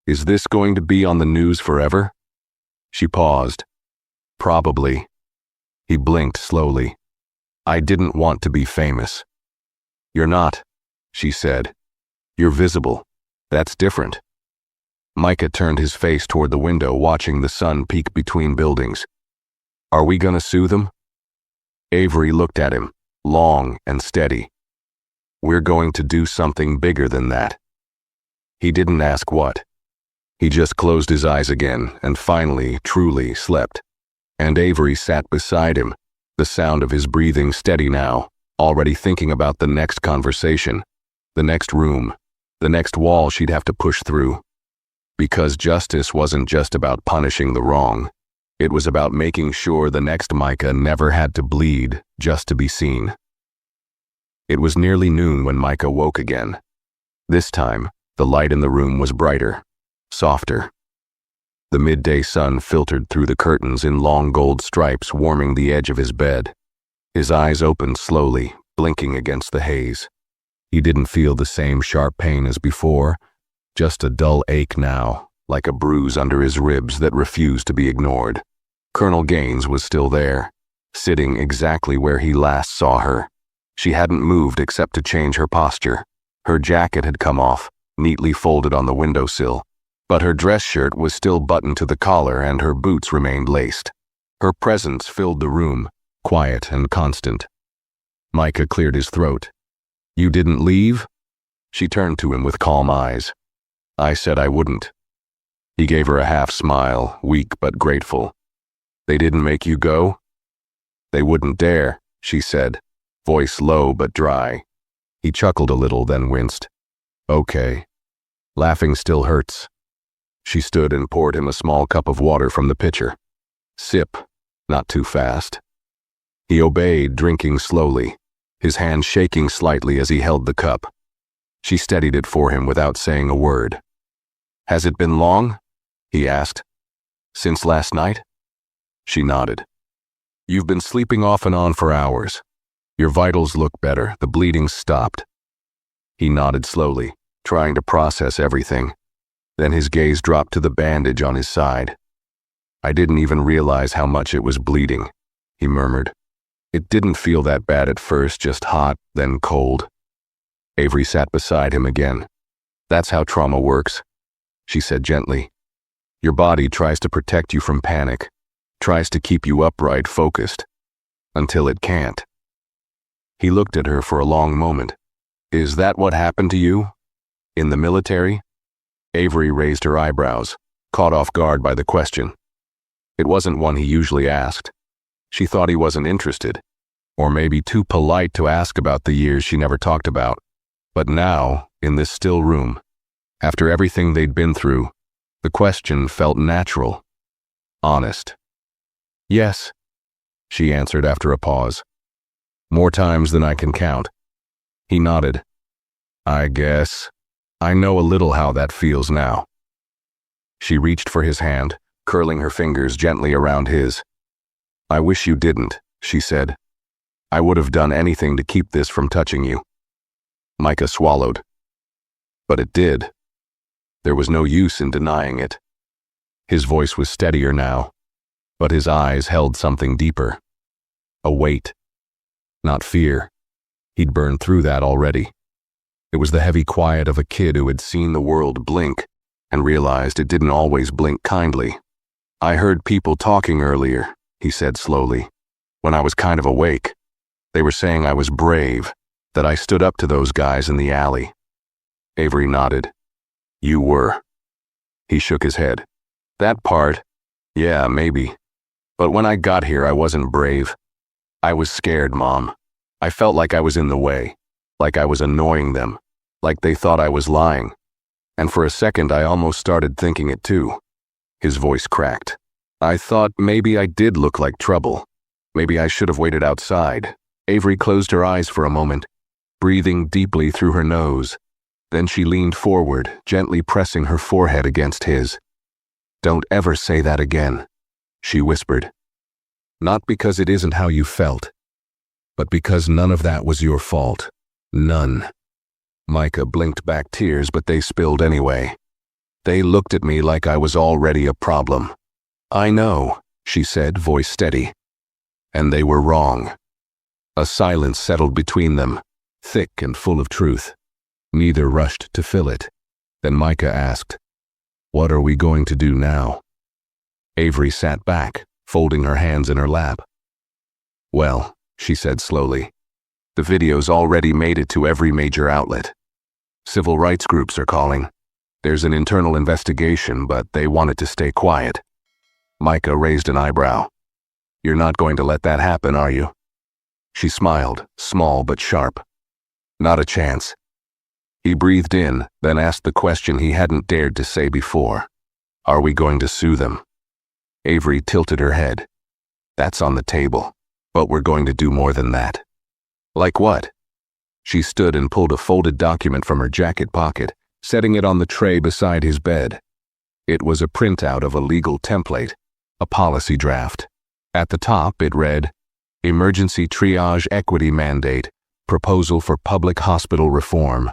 Is this going to be on the news forever? She paused. Probably. He blinked slowly. I didn't want to be famous. You're not, she said. You're visible. That's different. Micah turned his face toward the window, watching the sun peek between buildings. Are we gonna sue them? Avery looked at him, long and steady. We're going to do something bigger than that. He didn't ask what. He just closed his eyes again and finally, truly slept. And Avery sat beside him, the sound of his breathing steady now, already thinking about the next conversation, the next room, the next wall she'd have to push through. Because justice wasn't just about punishing the wrong. It was about making sure the next Micah never had to bleed just to be seen. It was nearly noon when Micah woke again. This time, the light in the room was brighter, softer. The midday sun filtered through the curtains in long gold stripes, warming the edge of his bed. His eyes opened slowly, blinking against the haze. He didn't feel the same sharp pain as before, just a dull ache now, like a bruise under his ribs that refused to be ignored. Colonel Gaines was still there, sitting exactly where he last saw her. She hadn't moved except to change her posture. Her jacket had come off, neatly folded on the windowsill, but her dress shirt was still buttoned to the collar and her boots remained laced. Her presence filled the room, quiet and constant. Micah cleared his throat. You didn't leave? She turned to him with calm eyes. I said I wouldn't. He gave her a half smile, weak but grateful. They didn't make you go? They wouldn't dare, she said, voice low but dry. He chuckled a little, then winced. Okay. Laughing still hurts. She stood and poured him a small cup of water from the pitcher. Sip, not too fast. He obeyed, drinking slowly, his hand shaking slightly as he held the cup. She steadied it for him without saying a word. Has it been long? He asked. Since last night? She nodded. You've been sleeping off and on for hours. Your vitals look better, the bleeding stopped. He nodded slowly, trying to process everything. Then his gaze dropped to the bandage on his side. I didn't even realize how much it was bleeding, he murmured. It didn't feel that bad at first, just hot, then cold. Avery sat beside him again. That's how trauma works, she said gently. Your body tries to protect you from panic, tries to keep you upright, focused, until it can't. He looked at her for a long moment. Is that what happened to you? In the military? Avery raised her eyebrows, caught off guard by the question. It wasn't one he usually asked. She thought he wasn't interested, or maybe too polite to ask about the years she never talked about. But now, in this still room, after everything they'd been through, the question felt natural, honest. Yes, she answered after a pause. More times than I can count. He nodded. I guess. I know a little how that feels now. She reached for his hand, curling her fingers gently around his. I wish you didn't, she said. I would have done anything to keep this from touching you. Micah swallowed. But it did. There was no use in denying it. His voice was steadier now, but his eyes held something deeper. A weight. Not fear. He'd burned through that already. It was the heavy quiet of a kid who had seen the world blink and realized it didn't always blink kindly. I heard people talking earlier, he said slowly, when I was kind of awake. They were saying I was brave, that I stood up to those guys in the alley. Avery nodded. You were. He shook his head. That part, yeah, maybe. But when I got here, I wasn't brave. I was scared, Mom. I felt like I was in the way, like I was annoying them, like they thought I was lying. And for a second, I almost started thinking it too. His voice cracked. I thought maybe I did look like trouble. Maybe I should have waited outside. Avery closed her eyes for a moment, breathing deeply through her nose. Then she leaned forward, gently pressing her forehead against his. Don't ever say that again, she whispered. Not because it isn't how you felt, but because none of that was your fault. None. Micah blinked back tears, but they spilled anyway. They looked at me like I was already a problem. I know, she said, voice steady. And they were wrong. A silence settled between them, thick and full of truth. Neither rushed to fill it. Then Micah asked, "What are we going to do now?" Avery sat back, folding her hands in her lap. "Well," she said slowly, "the video's already made it to every major outlet. Civil rights groups are calling. There's an internal investigation, but they want it to stay quiet." Micah raised an eyebrow. "You're not going to let that happen, are you?" She smiled, small but sharp. "Not a chance." He breathed in, then asked the question he hadn't dared to say before. "Are we going to sue them?" Avery tilted her head. "That's on the table, but we're going to do more than that." "Like what?" She stood and pulled a folded document from her jacket pocket, setting it on the tray beside his bed. It was a printout of a legal template, a policy draft. At the top it read, "Emergency Triage Equity Mandate, Proposal for Public Hospital Reform."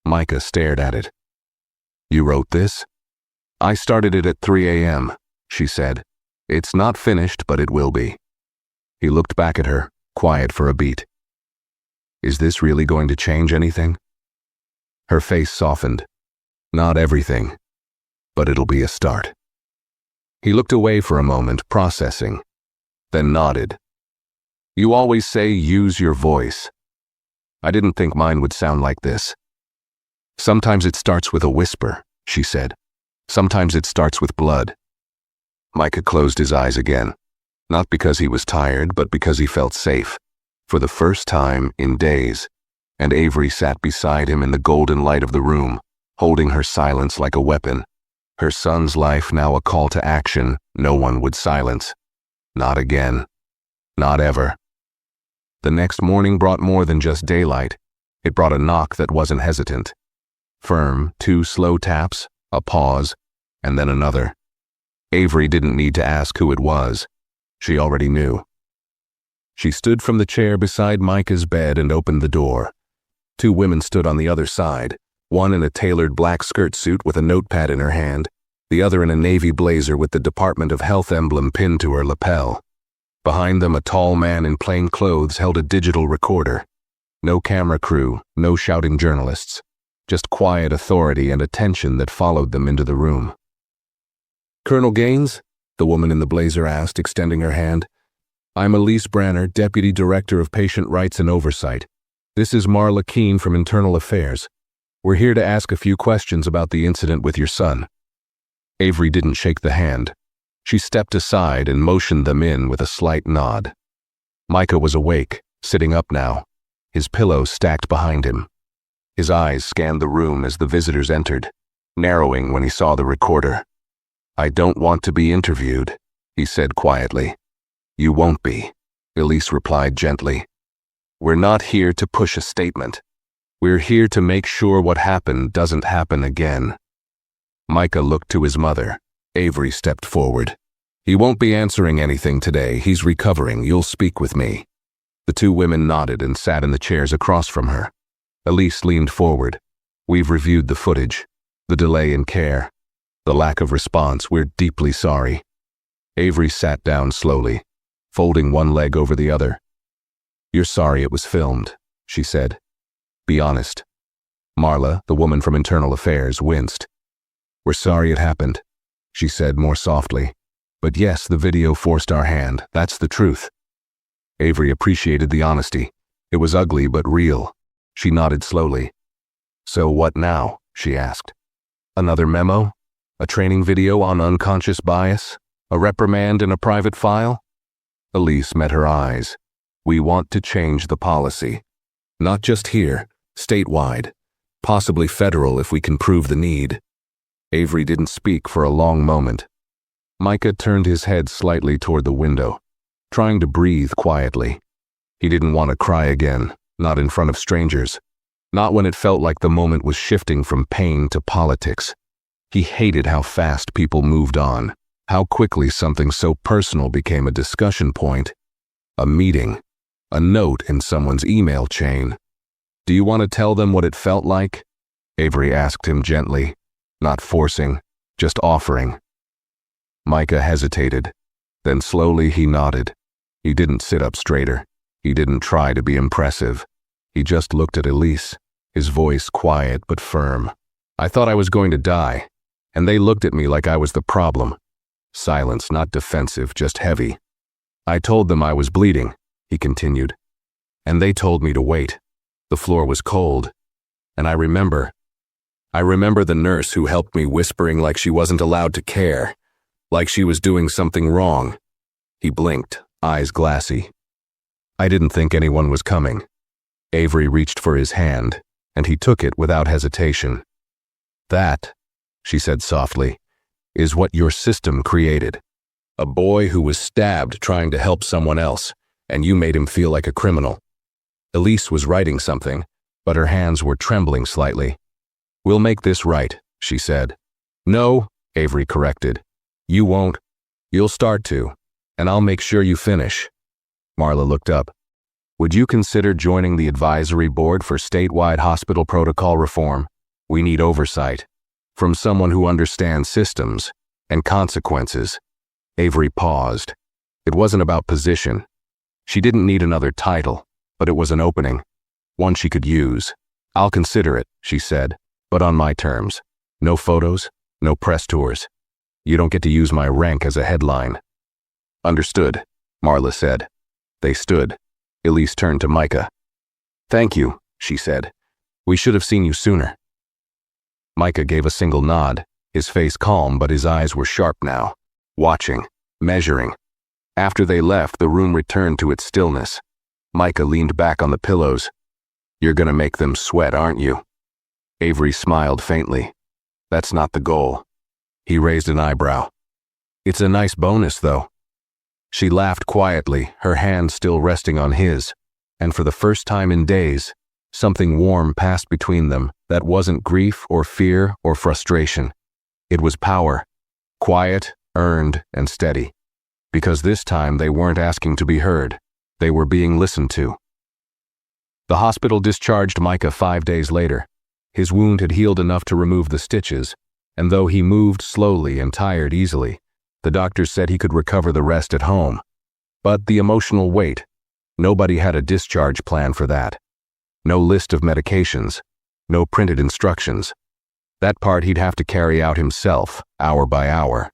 Micah stared at it. "You wrote this?" "I started it at 3 a.m., she said. "It's not finished, but it will be." He looked back at her, quiet for a beat. "Is this really going to change anything?" Her face softened. "Not everything, but it'll be a start." He looked away for a moment, processing, then nodded. "You always say use your voice. I didn't think mine would sound like this." "Sometimes it starts with a whisper," she said. "Sometimes it starts with blood." Micah closed his eyes again, not because he was tired, but because he felt safe, for the first time in days, and Avery sat beside him in the golden light of the room, holding her silence like a weapon. Her son's life now a call to action no one would silence. Not again. Not ever. The next morning brought more than just daylight. It brought a knock that wasn't hesitant. Firm, 2 slow taps, a pause, and then another. Avery didn't need to ask who it was. She already knew. She stood from the chair beside Micah's bed and opened the door. 2 women stood on the other side, one in a tailored black skirt suit with a notepad in her hand, the other in a navy blazer with the Department of Health emblem pinned to her lapel. Behind them, a tall man in plain clothes held a digital recorder. No camera crew, no shouting journalists. Just quiet authority and attention that followed them into the room. "Colonel Gaines?" the woman in the blazer asked, extending her hand. "I'm Elise Branner, Deputy Director of Patient Rights and Oversight. This is Marla Keene from Internal Affairs. We're here to ask a few questions about the incident with your son." Avery didn't shake the hand. She stepped aside and motioned them in with a slight nod. Micah was awake, sitting up now, his pillow stacked behind him. His eyes scanned the room as the visitors entered, narrowing when he saw the recorder. "I don't want to be interviewed," he said quietly. "You won't be," Elise replied gently. "We're not here to push a statement. We're here to make sure what happened doesn't happen again." Micah looked to his mother. Avery stepped forward. "He won't be answering anything today. He's recovering. You'll speak with me." The 2 women nodded and sat in the chairs across from her. Elise leaned forward. "We've reviewed the footage. The delay in care. The lack of response. We're deeply sorry." Avery sat down slowly, folding one leg over the other. "You're sorry it was filmed," she said. "Be honest." Marla, the woman from Internal Affairs, winced. "We're sorry it happened," she said more softly. "But yes, the video forced our hand. That's the truth." Avery appreciated the honesty. It was ugly but real. She nodded slowly. "So what now?" she asked. "Another memo? A training video on unconscious bias? A reprimand in a private file?" Elise met her eyes. "We want to change the policy. Not just here, statewide. Possibly federal if we can prove the need." Avery didn't speak for a long moment. Micah turned his head slightly toward the window, trying to breathe quietly. He didn't want to cry again, not in front of strangers, not when it felt like the moment was shifting from pain to politics. He hated how fast people moved on, how quickly something so personal became a discussion point, a meeting, a note in someone's email chain. "Do you want to tell them what it felt like?" Avery asked him gently. not forcing, just offering. Micah hesitated. Then slowly he nodded. He didn't sit up straighter. He didn't try to be impressive. He just looked at Elise, his voice quiet but firm. I thought I was going to die, and they looked at me like I was the problem. Silence, not defensive, just heavy. I told them I was bleeding, he continued, and they told me to wait. The floor was cold, and I remember the nurse who helped me whispering like she wasn't allowed to care, like she was doing something wrong. He blinked, eyes glassy. I didn't think anyone was coming. Avery reached for his hand, and he took it without hesitation. That, she said softly, is what your system created. A boy who was stabbed trying to help someone else, and you made him feel like a criminal. Elise was writing something, but her hands were trembling slightly. We'll make this right, she said. No, Avery corrected. You won't. You'll start to, and I'll make sure you finish. Marla looked up. Would you consider joining the advisory board for statewide hospital protocol reform? We need oversight. From someone who understands systems and consequences. Avery paused. It wasn't about position. She didn't need another title, but it was an opening, one she could use. I'll consider it, she said, but on my terms. No photos, no press tours. You don't get to use my rank as a headline. Understood, Marla said. They stood. Elise turned to Micah. Thank you, she said. We should have seen you sooner. Micah gave a single nod, his face calm but his eyes were sharp now, watching, measuring. After they left, the room returned to its stillness. Micah leaned back on the pillows. You're gonna make them sweat, aren't you? Avery smiled faintly. That's not the goal. He raised an eyebrow. It's a nice bonus, though. She laughed quietly, her hand still resting on his, and for the first time in days, something warm passed between them that wasn't grief or fear or frustration. It was power, quiet, earned, and steady. Because this time they weren't asking to be heard, they were being listened to. The hospital discharged Micah 5 days later. His wound had healed enough to remove the stitches, and though he moved slowly and tired easily, the doctors said he could recover the rest at home. But the emotional weight, nobody had a discharge plan for that. No list of medications, no printed instructions. That part he'd have to carry out himself, hour by hour.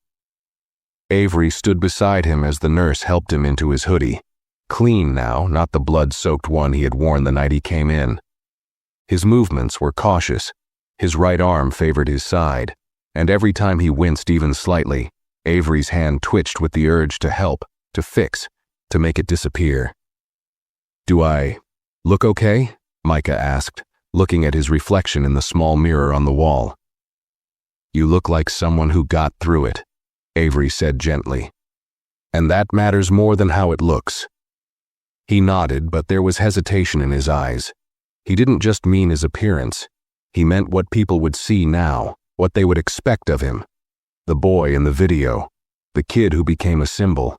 Avery stood beside him as the nurse helped him into his hoodie. Clean now, not the blood-soaked one he had worn the night he came in. His movements were cautious. His right arm favored his side, and every time he winced even slightly, Avery's hand twitched with the urge to help, to fix, to make it disappear. Do I look okay? Micah asked, looking at his reflection in the small mirror on the wall. You look like someone who got through it, Avery said gently. And that matters more than how it looks. He nodded, but there was hesitation in his eyes. He didn't just mean his appearance. He meant what people would see now, what they would expect of him. The boy in the video, the kid who became a symbol.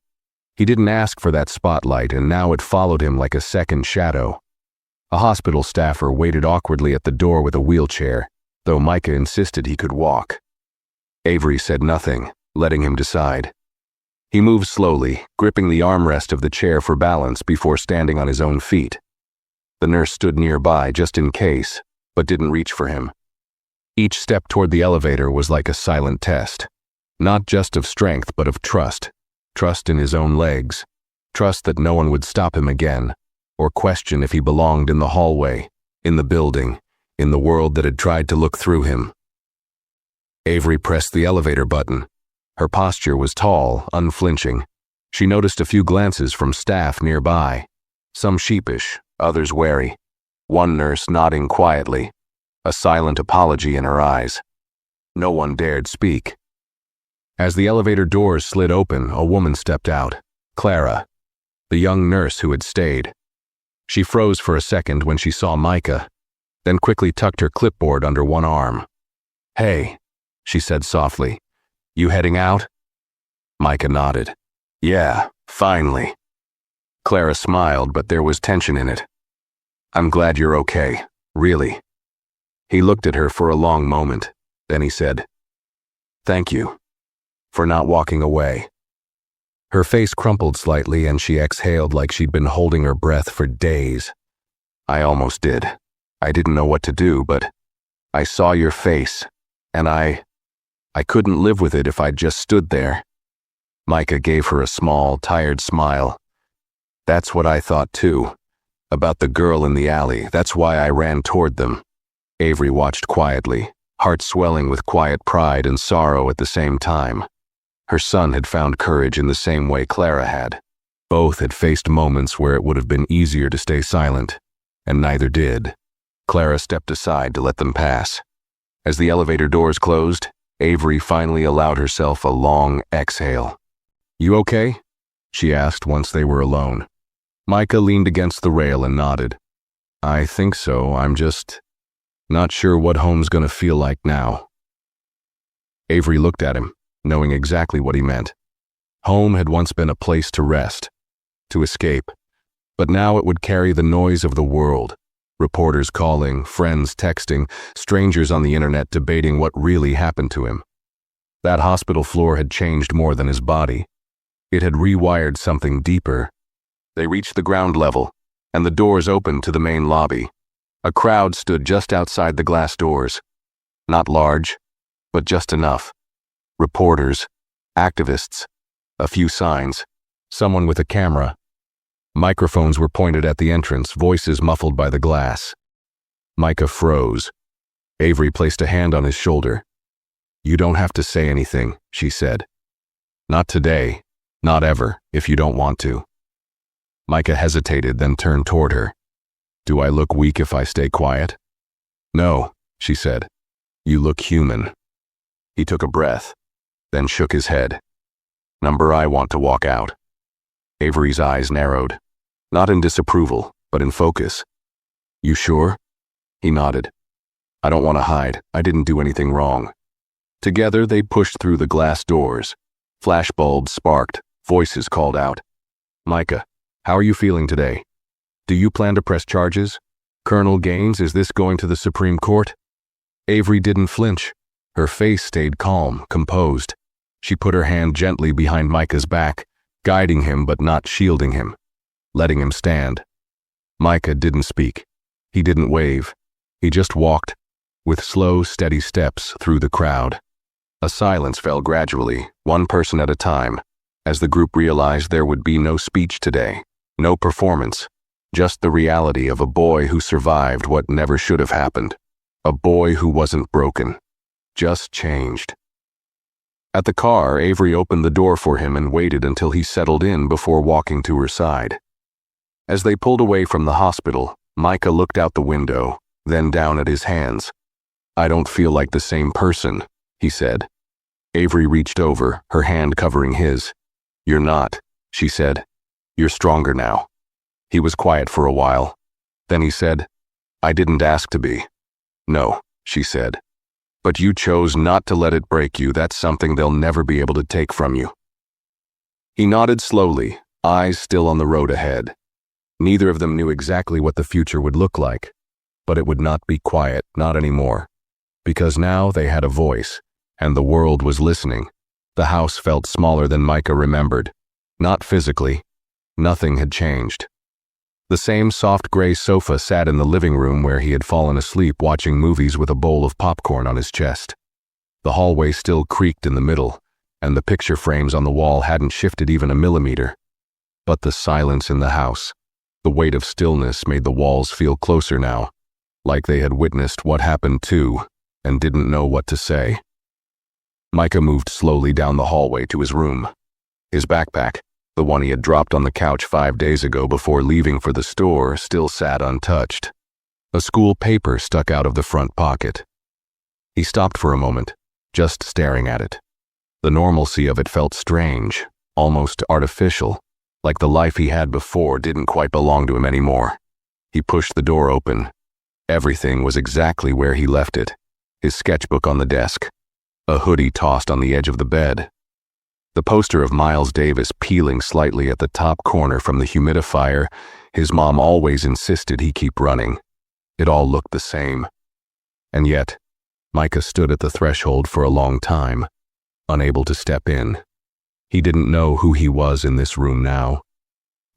He didn't ask for that spotlight, and now it followed him like a second shadow. A hospital staffer waited awkwardly at the door with a wheelchair, though Micah insisted he could walk. Avery said nothing, letting him decide. He moved slowly, gripping the armrest of the chair for balance before standing on his own feet. The nurse stood nearby just in case, but didn't reach for him. Each step toward the elevator was like a silent test, not just of strength but of trust. Trust in his own legs, trust that no one would stop him again, or question if he belonged in the hallway, in the building, in the world that had tried to look through him. Avery pressed the elevator button. Her posture was tall, unflinching. She noticed a few glances from staff nearby, some sheepish, others wary. One nurse nodding quietly, a silent apology in her eyes. No one dared speak. As the elevator doors slid open, a woman stepped out, Clara, the young nurse who had stayed. She froze for a second when she saw Micah, then quickly tucked her clipboard under one arm. Hey, she said softly, you heading out? Micah nodded. Yeah, finally. Clara smiled, but there was tension in it. I'm glad you're okay, really. He looked at her for a long moment, then he said, Thank you for not walking away." Her face crumpled slightly and she exhaled like she'd been holding her breath for days. "I almost did. I didn't know what to do, but I saw your face, and I couldn't live with it if I'd just stood there." Micah gave her a small, tired smile. "That's what I thought too. About the girl in the alley. That's why I ran toward them." Avery watched quietly, heart swelling with quiet pride and sorrow at the same time. Her son had found courage in the same way Clara had. Both had faced moments where it would have been easier to stay silent, and neither did. Clara stepped aside to let them pass. As the elevator doors closed, Avery finally allowed herself a long exhale. "You okay?" she asked once they were alone. Micah leaned against the rail and nodded. "I think so. I'm just not sure what home's gonna feel like now." Avery looked at him, knowing exactly what he meant. Home had once been a place to rest, to escape, but now it would carry the noise of the world. Reporters calling, friends texting, strangers on the internet debating what really happened to him. That hospital floor had changed more than his body. It had rewired something deeper. They reached the ground level, and the doors opened to the main lobby. A crowd stood just outside the glass doors. Not large, but just enough. Reporters, activists, a few signs, someone with a camera. Microphones were pointed at the entrance, voices muffled by the glass. Micah froze. Avery placed a hand on his shoulder. "You don't have to say anything," she said. "Not today, not ever, if you don't want to." Micah hesitated, then turned toward her. "Do I look weak if I stay quiet?" "No," she said. "You look human." He took a breath, then shook his head. I want to walk out." Avery's eyes narrowed, not in disapproval, but in focus. "You sure?" He nodded. "I don't want to hide. I didn't do anything wrong." Together they pushed through the glass doors. Flashbulbs sparked, voices called out. "Micah, how are you feeling today? Do you plan to press charges? Colonel Gaines, is this going to the Supreme Court?" Avery didn't flinch. Her face stayed calm, composed. She put her hand gently behind Micah's back, guiding him but not shielding him, letting him stand. Micah didn't speak. He didn't wave. He just walked, with slow, steady steps through the crowd. A silence fell gradually, one person at a time, as the group realized there would be no speech today, no performance, just the reality of a boy who survived what never should have happened. A boy who wasn't broken, just changed. At the car, Avery opened the door for him and waited until he settled in before walking to her side. As they pulled away from the hospital, Micah looked out the window, then down at his hands. "I don't feel like the same person," he said. Avery reached over, her hand covering his. "You're not," she said. "You're stronger now." He was quiet for a while. Then he said, "I didn't ask to be." "No," she said. "But you chose not to let it break you. That's something they'll never be able to take from you." He nodded slowly, eyes still on the road ahead. Neither of them knew exactly what the future would look like, but it would not be quiet, not anymore. Because now they had a voice, and the world was listening. The house felt smaller than Micah remembered. Not physically. Nothing had changed. The same soft gray sofa sat in the living room where he had fallen asleep watching movies with a bowl of popcorn on his chest. The hallway still creaked in the middle, and the picture frames on the wall hadn't shifted even a millimeter. But the silence in the house, the weight of stillness made the walls feel closer now, like they had witnessed what happened too, and didn't know what to say. Micah moved slowly down the hallway to his room. His backpack, the one he had dropped on the couch 5 days ago before leaving for the store, still sat untouched. A school paper stuck out of the front pocket. He stopped for a moment, just staring at it. The normalcy of it felt strange, almost artificial, like the life he had before didn't quite belong to him anymore. He pushed the door open. Everything was exactly where he left it. His sketchbook on the desk, a hoodie tossed on the edge of the bed, the poster of Miles Davis peeling slightly at the top corner from the humidifier his mom always insisted he keep running. It all looked the same. And yet, Micah stood at the threshold for a long time, unable to step in. He didn't know who he was in this room now.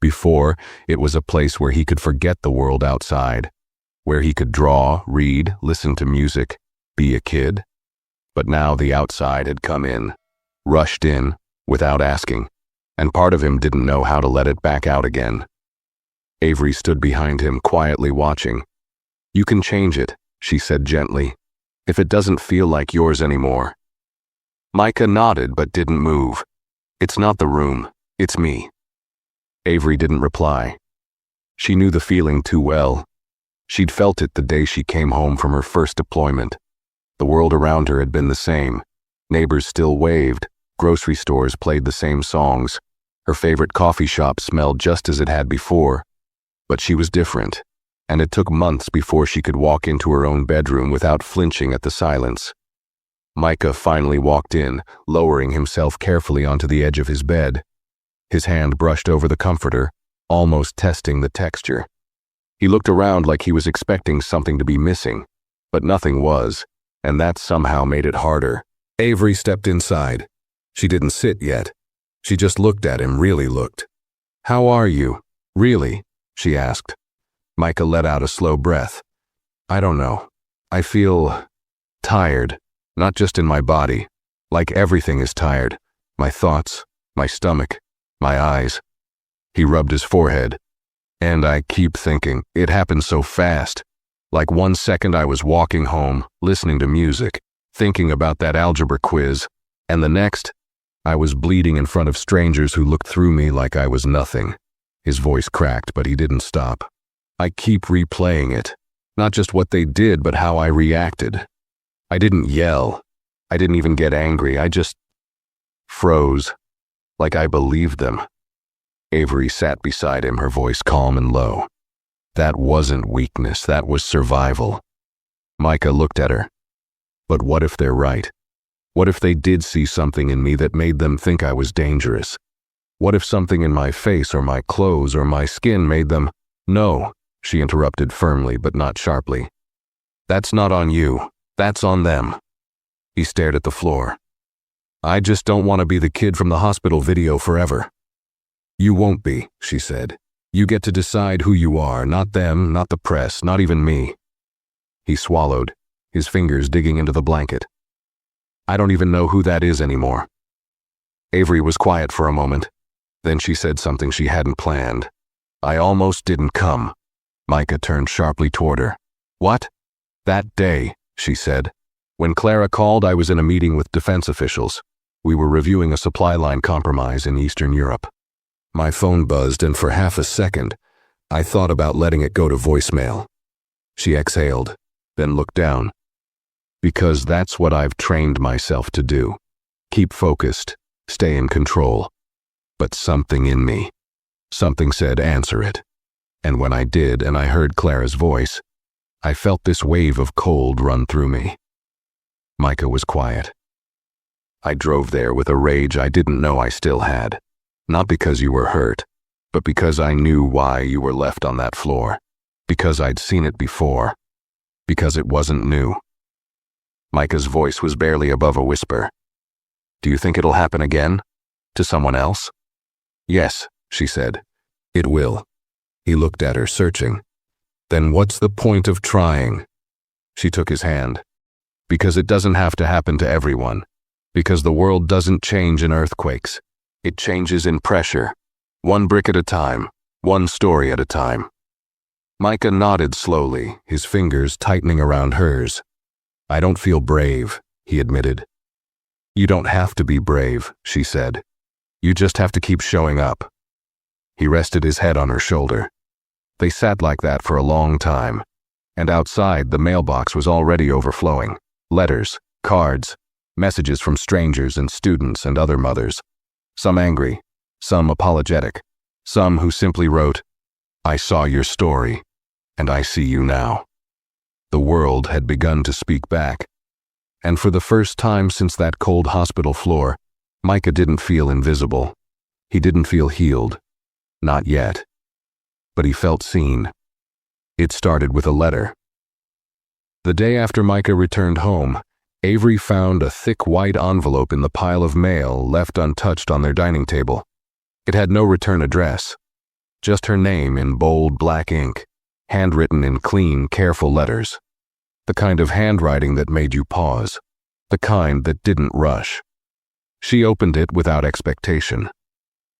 Before, it was a place where he could forget the world outside, where he could draw, read, listen to music, be a kid. But now the outside had come in, rushed in, without asking, and part of him didn't know how to let it back out again. Avery stood behind him, quietly watching. "You can change it," she said gently, "if it doesn't feel like yours anymore." Micah nodded but didn't move. "It's not the room, it's me." Avery didn't reply. She knew the feeling too well. She'd felt it the day she came home from her first deployment. The world around her had been the same. Neighbors still waved, grocery stores played the same songs, her favorite coffee shop smelled just as it had before. But she was different, and it took months before she could walk into her own bedroom without flinching at the silence. Micah finally walked in, lowering himself carefully onto the edge of his bed. His hand brushed over the comforter, almost testing the texture. He looked around like he was expecting something to be missing, but nothing was, and that somehow made it harder. Avery stepped inside. She didn't sit yet. She just looked at him, really looked. "How are you? Really?" she asked. Micah let out a slow breath. "I don't know. I feel tired. Not just in my body. Like everything is tired. My thoughts, my stomach, my eyes." He rubbed his forehead. "And I keep thinking, it happened so fast. Like 1 second I was walking home, listening to music, thinking about that algebra quiz, and the next, I was bleeding in front of strangers who looked through me like I was nothing." His voice cracked, but he didn't stop. "I keep replaying it. Not just what they did, but how I reacted. I didn't yell. I didn't even get angry. I just froze. Like I believed them." Avery sat beside him, her voice calm and low. "That wasn't weakness, that was survival." Micah looked at her. "But what if they're right? What if they did see something in me that made them think I was dangerous? What if something in my face or my clothes or my skin made them—" "No," she interrupted firmly but not sharply. "That's not on you. That's on them." He stared at the floor. "I just don't want to be the kid from the hospital video forever." "You won't be," she said. "You get to decide who you are, not them, not the press, not even me." He swallowed, his fingers digging into the blanket. "I don't even know who that is anymore." Avery was quiet for a moment. Then she said something she hadn't planned. "I almost didn't come." Micah turned sharply toward her. "What?" "That day," she said. "When Clara called, I was in a meeting with defense officials. We were reviewing a supply line compromise in Eastern Europe. My phone buzzed, and for half a second, I thought about letting it go to voicemail." She exhaled, then looked down. "Because that's what I've trained myself to do. Keep focused, stay in control. But something in me, something said answer it. And when I did and I heard Clara's voice, I felt this wave of cold run through me." Micah was quiet. "I drove there with a rage I didn't know I still had. Not because you were hurt, but because I knew why you were left on that floor. Because I'd seen it before. Because it wasn't new." Micah's voice was barely above a whisper. "Do you think it'll happen again? To someone else?" "Yes," she said. "It will." He looked at her, searching. "Then what's the point of trying?" She took his hand. "Because it doesn't have to happen to everyone. Because the world doesn't change in earthquakes. It changes in pressure. One brick at a time. One story at a time." Micah nodded slowly, his fingers tightening around hers. "I don't feel brave," he admitted. "You don't have to be brave," she said. "You just have to keep showing up." He rested his head on her shoulder. They sat like that for a long time, and outside the mailbox was already overflowing. Letters, cards, messages from strangers and students and other mothers. Some angry, some apologetic, some who simply wrote, "I saw your story, and I see you now." The world had begun to speak back, and for the first time since that cold hospital floor, Micah didn't feel invisible. He didn't feel healed. Not yet. But he felt seen. It started with a letter. The day after Micah returned home, Avery found a thick white envelope in the pile of mail left untouched on their dining table. It had no return address, just her name in bold black ink, handwritten in clean, careful letters. The kind of handwriting that made you pause, the kind that didn't rush. She opened it without expectation.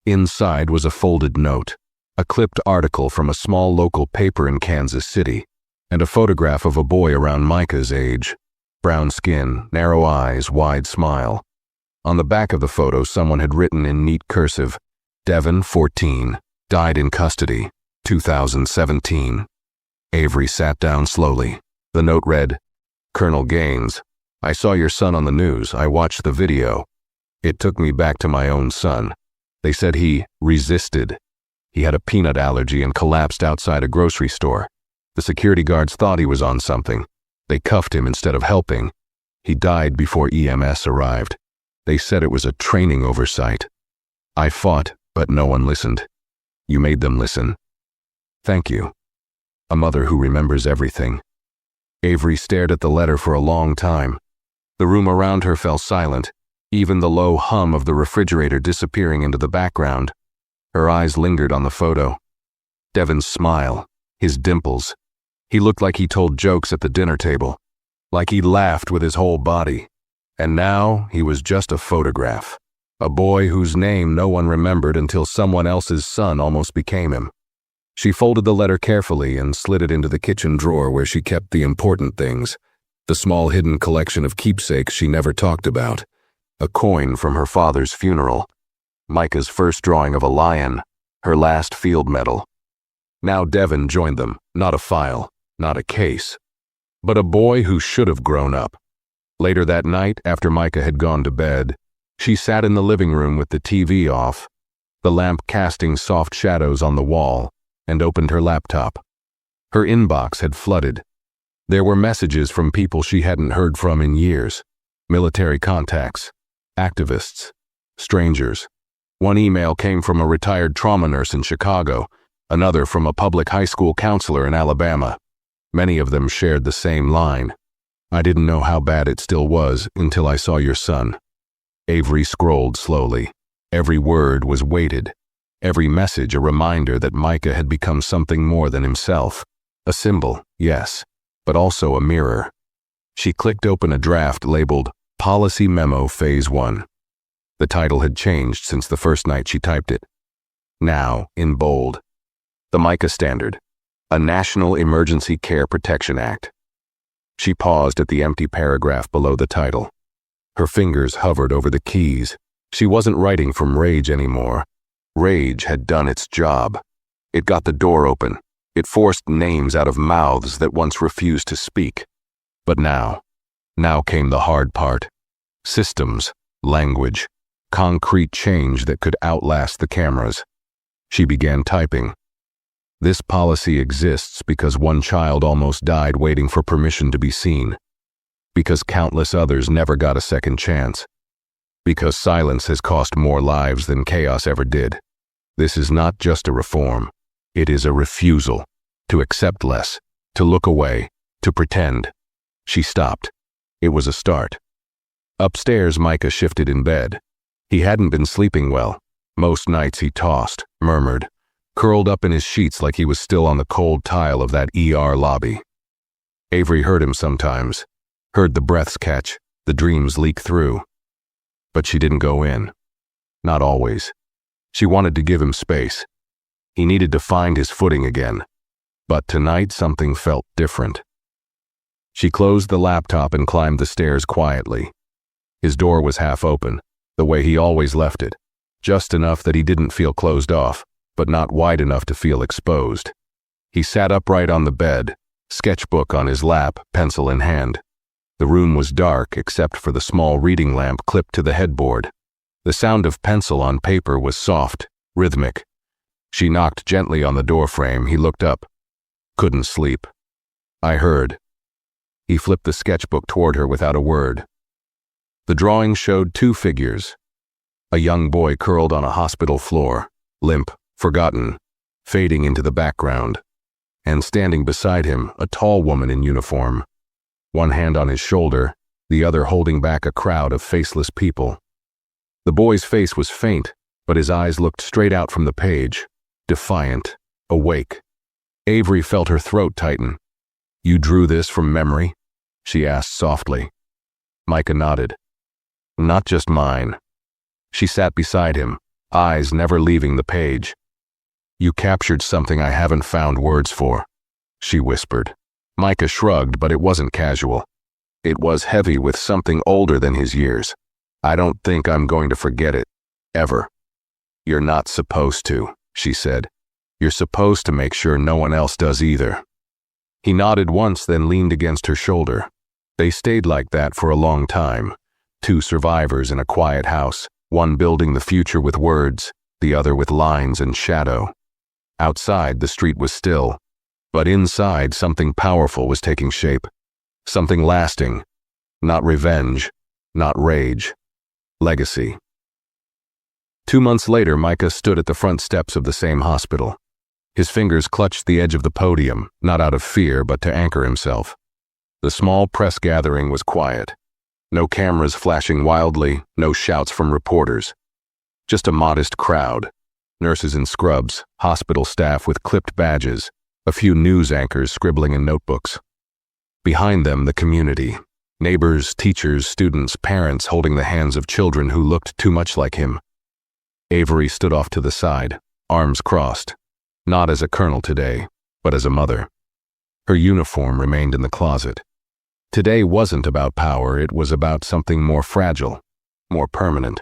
Inside was a folded note, a clipped article from a small local paper in Kansas City, and a photograph of a boy around Micah's age. Brown skin, narrow eyes, wide smile. On the back of the photo, someone had written in neat cursive, Devin, 14, died in custody, 2017. Avery sat down slowly. The note read, Colonel Gaines, I saw your son on the news. I watched the video. It took me back to my own son. They said he resisted. He had a peanut allergy and collapsed outside a grocery store. The security guards thought he was on something. They cuffed him instead of helping. He died before EMS arrived. They said it was a training oversight. I fought, but no one listened. You made them listen. Thank you. A mother who remembers everything. Avery stared at the letter for a long time. The room around her fell silent, even the low hum of the refrigerator disappearing into the background. Her eyes lingered on the photo. Devin's smile, his dimples. He looked like he told jokes at the dinner table, like he laughed with his whole body. And now he was just a photograph, a boy whose name no one remembered until someone else's son almost became him. She folded the letter carefully and slid it into the kitchen drawer where she kept the important things, the small hidden collection of keepsakes she never talked about, a coin from her father's funeral, Micah's first drawing of a lion, her last field medal. Now Devin joined them, not a file, not a case, but a boy who should have grown up. Later that night, after Micah had gone to bed, she sat in the living room with the TV off, the lamp casting soft shadows on the wall, and opened her laptop. Her inbox had flooded. There were messages from people she hadn't heard from in years, military contacts, activists, strangers. One email came from a retired trauma nurse in Chicago, another from a public high school counselor in Alabama. Many of them shared the same line. I didn't know how bad it still was until I saw your son. Avery scrolled slowly. Every word was weighted. Every message a reminder that Micah had become something more than himself. A symbol, yes, but also a mirror. She clicked open a draft labeled Policy Memo Phase 1. The title had changed since the first night she typed it. Now, in bold, the Micah Standard, a National Emergency Care Protection Act. She paused at the empty paragraph below the title. Her fingers hovered over the keys. She wasn't writing from rage anymore. Rage had done its job. It got the door open. It forced names out of mouths that once refused to speak. But now came the hard part. Systems, language, concrete change that could outlast the cameras. She began typing. This policy exists because one child almost died waiting for permission to be seen. Because countless others never got a second chance. Because silence has cost more lives than chaos ever did. This is not just a reform. It is a refusal. To accept less. To look away. To pretend. She stopped. It was a start. Upstairs, Micah shifted in bed. He hadn't been sleeping well. Most nights he tossed, murmured, curled up in his sheets like he was still on the cold tile of that ER lobby. Avery heard him sometimes, heard the breaths catch, the dreams leak through. But she didn't go in. Not always. She wanted to give him space. He needed to find his footing again. But tonight something felt different. She closed the laptop and climbed the stairs quietly. His door was half open, the way he always left it, just enough that he didn't feel closed off, but not wide enough to feel exposed. He sat upright on the bed, sketchbook on his lap, pencil in hand. The room was dark except for the small reading lamp clipped to the headboard. The sound of pencil on paper was soft, rhythmic. She knocked gently on the doorframe. He looked up. Couldn't sleep. I heard. He flipped the sketchbook toward her without a word. The drawing showed two figures. A young boy curled on a hospital floor, limp, forgotten, fading into the background. And standing beside him, a tall woman in uniform. One hand on his shoulder, the other holding back a crowd of faceless people. The boy's face was faint, but his eyes looked straight out from the page, defiant, awake. Avery felt her throat tighten. "You drew this from memory?" she asked softly. Micah nodded. "Not just mine." She sat beside him, eyes never leaving the page. "You captured something I haven't found words for," she whispered. Micah shrugged, but it wasn't casual. It was heavy with something older than his years. "I don't think I'm going to forget it. Ever." "You're not supposed to," she said. "You're supposed to make sure no one else does either." He nodded once, then leaned against her shoulder. They stayed like that for a long time, two survivors in a quiet house, one building the future with words, the other with lines and shadow. Outside, the street was still, but inside something powerful was taking shape. Something lasting. Not revenge, not rage. Legacy. 2 months later, Micah stood at the front steps of the same hospital. His fingers clutched the edge of the podium, not out of fear, but to anchor himself. The small press gathering was quiet. No cameras flashing wildly, no shouts from reporters. Just a modest crowd. Nurses in scrubs, hospital staff with clipped badges, a few news anchors scribbling in notebooks. Behind them, the community. Neighbors, teachers, students, parents holding the hands of children who looked too much like him. Avery stood off to the side, arms crossed. Not as a colonel today, but as a mother. Her uniform remained in the closet. Today wasn't about power, it was about something more fragile, more permanent.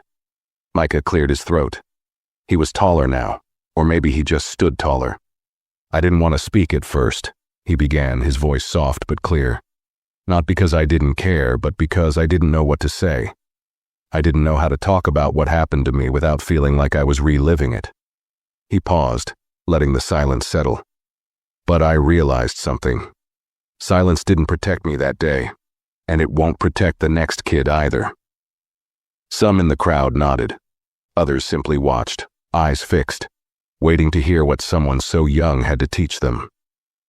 Micah cleared his throat. He was taller now, or maybe he just stood taller. "I didn't want to speak at first," he began, his voice soft but clear. "Not because I didn't care, but because I didn't know what to say. I didn't know how to talk about what happened to me without feeling like I was reliving it." He paused, letting the silence settle. "But I realized something. Silence didn't protect me that day, and it won't protect the next kid either." Some in the crowd nodded. Others simply watched, eyes fixed, waiting to hear what someone so young had to teach them.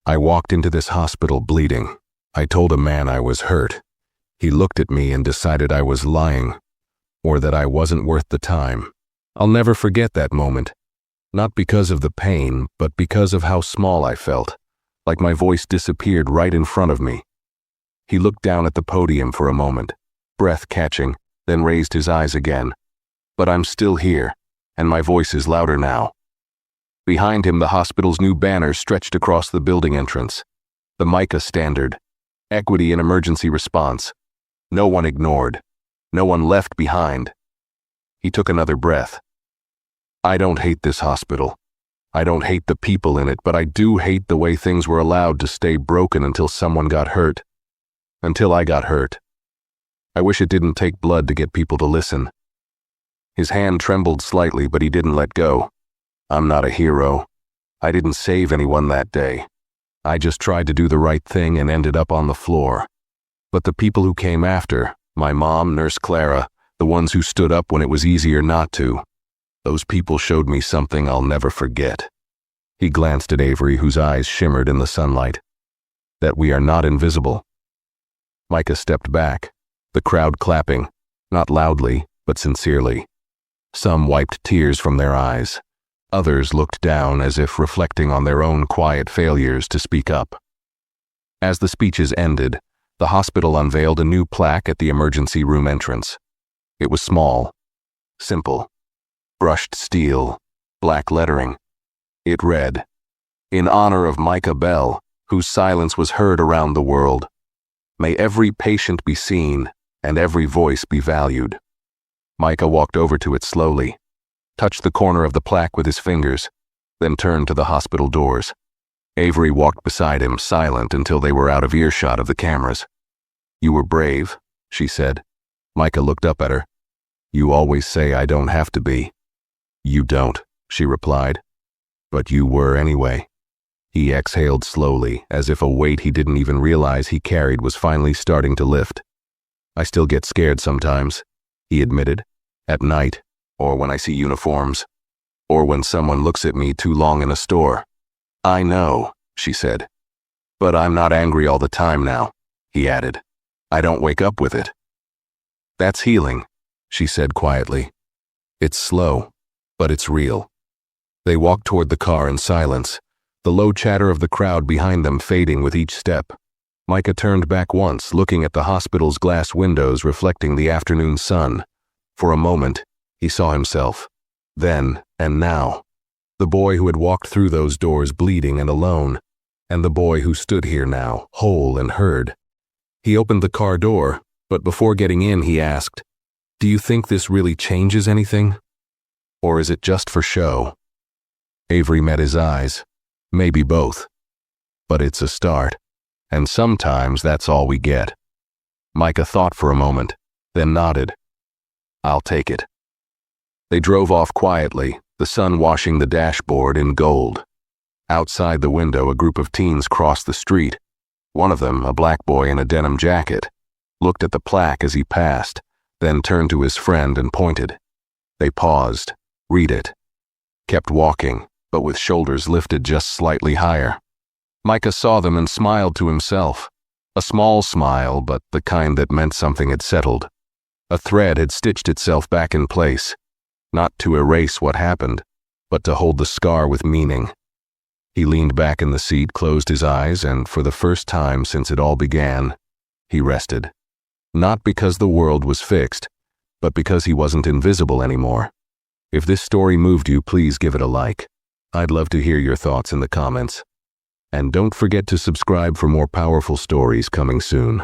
"I walked into this hospital bleeding. I told a man I was hurt. He looked at me and decided I was lying, or that I wasn't worth the time. I'll never forget that moment. Not because of the pain, but because of how small I felt, like my voice disappeared right in front of me." He looked down at the podium for a moment, breath catching, then raised his eyes again. "But I'm still here, and my voice is louder now." Behind him, the hospital's new banner stretched across the building entrance. The Micah Standard. Equity in emergency response. No one ignored. No one left behind. He took another breath. "I don't hate this hospital. I don't hate the people in it, but I do hate the way things were allowed to stay broken until someone got hurt. Until I got hurt. I wish it didn't take blood to get people to listen." His hand trembled slightly, but he didn't let go. "I'm not a hero. I didn't save anyone that day. I just tried to do the right thing and ended up on the floor. But the people who came after, my mom, Nurse Clara, the ones who stood up when it was easier not to, those people showed me something I'll never forget." He glanced at Avery, whose eyes shimmered in the sunlight. "That we are not invisible." Micah stepped back, the crowd clapping, not loudly, but sincerely. Some wiped tears from their eyes. Others looked down as if reflecting on their own quiet failures to speak up. As the speeches ended, the hospital unveiled a new plaque at the emergency room entrance. It was small, simple, brushed steel, black lettering. It read, "In honor of Micah Bell, whose silence was heard around the world. May every patient be seen and every voice be valued." Micah walked over to it slowly, touched the corner of the plaque with his fingers, then turned to the hospital doors. Avery walked beside him, silent until they were out of earshot of the cameras. "You were brave," she said. Micah looked up at her. "You always say I don't have to be." "You don't," she replied. "But you were anyway." He exhaled slowly, as if a weight he didn't even realize he carried was finally starting to lift. "I still get scared sometimes," he admitted. "At night, or when I see uniforms, or when someone looks at me too long in a store." "I know," she said. "But I'm not angry all the time now," he added. "I don't wake up with it. That's healing, she said quietly. It's slow, but it's real. They walked toward the car in silence, the low chatter of the crowd behind them fading with each step. Micah turned back once, looking at the hospital's glass windows reflecting the afternoon sun. For a moment, he saw himself. Then and now. The boy who had walked through those doors bleeding and alone, and the boy who stood here now, whole and heard. He opened the car door, but before getting in he asked, "Do you think this really changes anything? Or is it just for show?" Avery met his eyes. Maybe both. But it's a start, and sometimes that's all we get. Micah thought for a moment, then nodded. "I'll take it." They drove off quietly, the sun washing the dashboard in gold. Outside the window, a group of teens crossed the street. One of them, a black boy in a denim jacket, looked at the plaque as he passed, then turned to his friend and pointed. They paused. Read it. Kept walking, but with shoulders lifted just slightly higher. Micah saw them and smiled to himself. A small smile, but the kind that meant something had settled. A thread had stitched itself back in place, not to erase what happened, but to hold the scar with meaning. He leaned back in the seat, closed his eyes, and for the first time since it all began, he rested. Not because the world was fixed, but because he wasn't invisible anymore. If this story moved you, please give it a like. I'd love to hear your thoughts in the comments. And don't forget to subscribe for more powerful stories coming soon.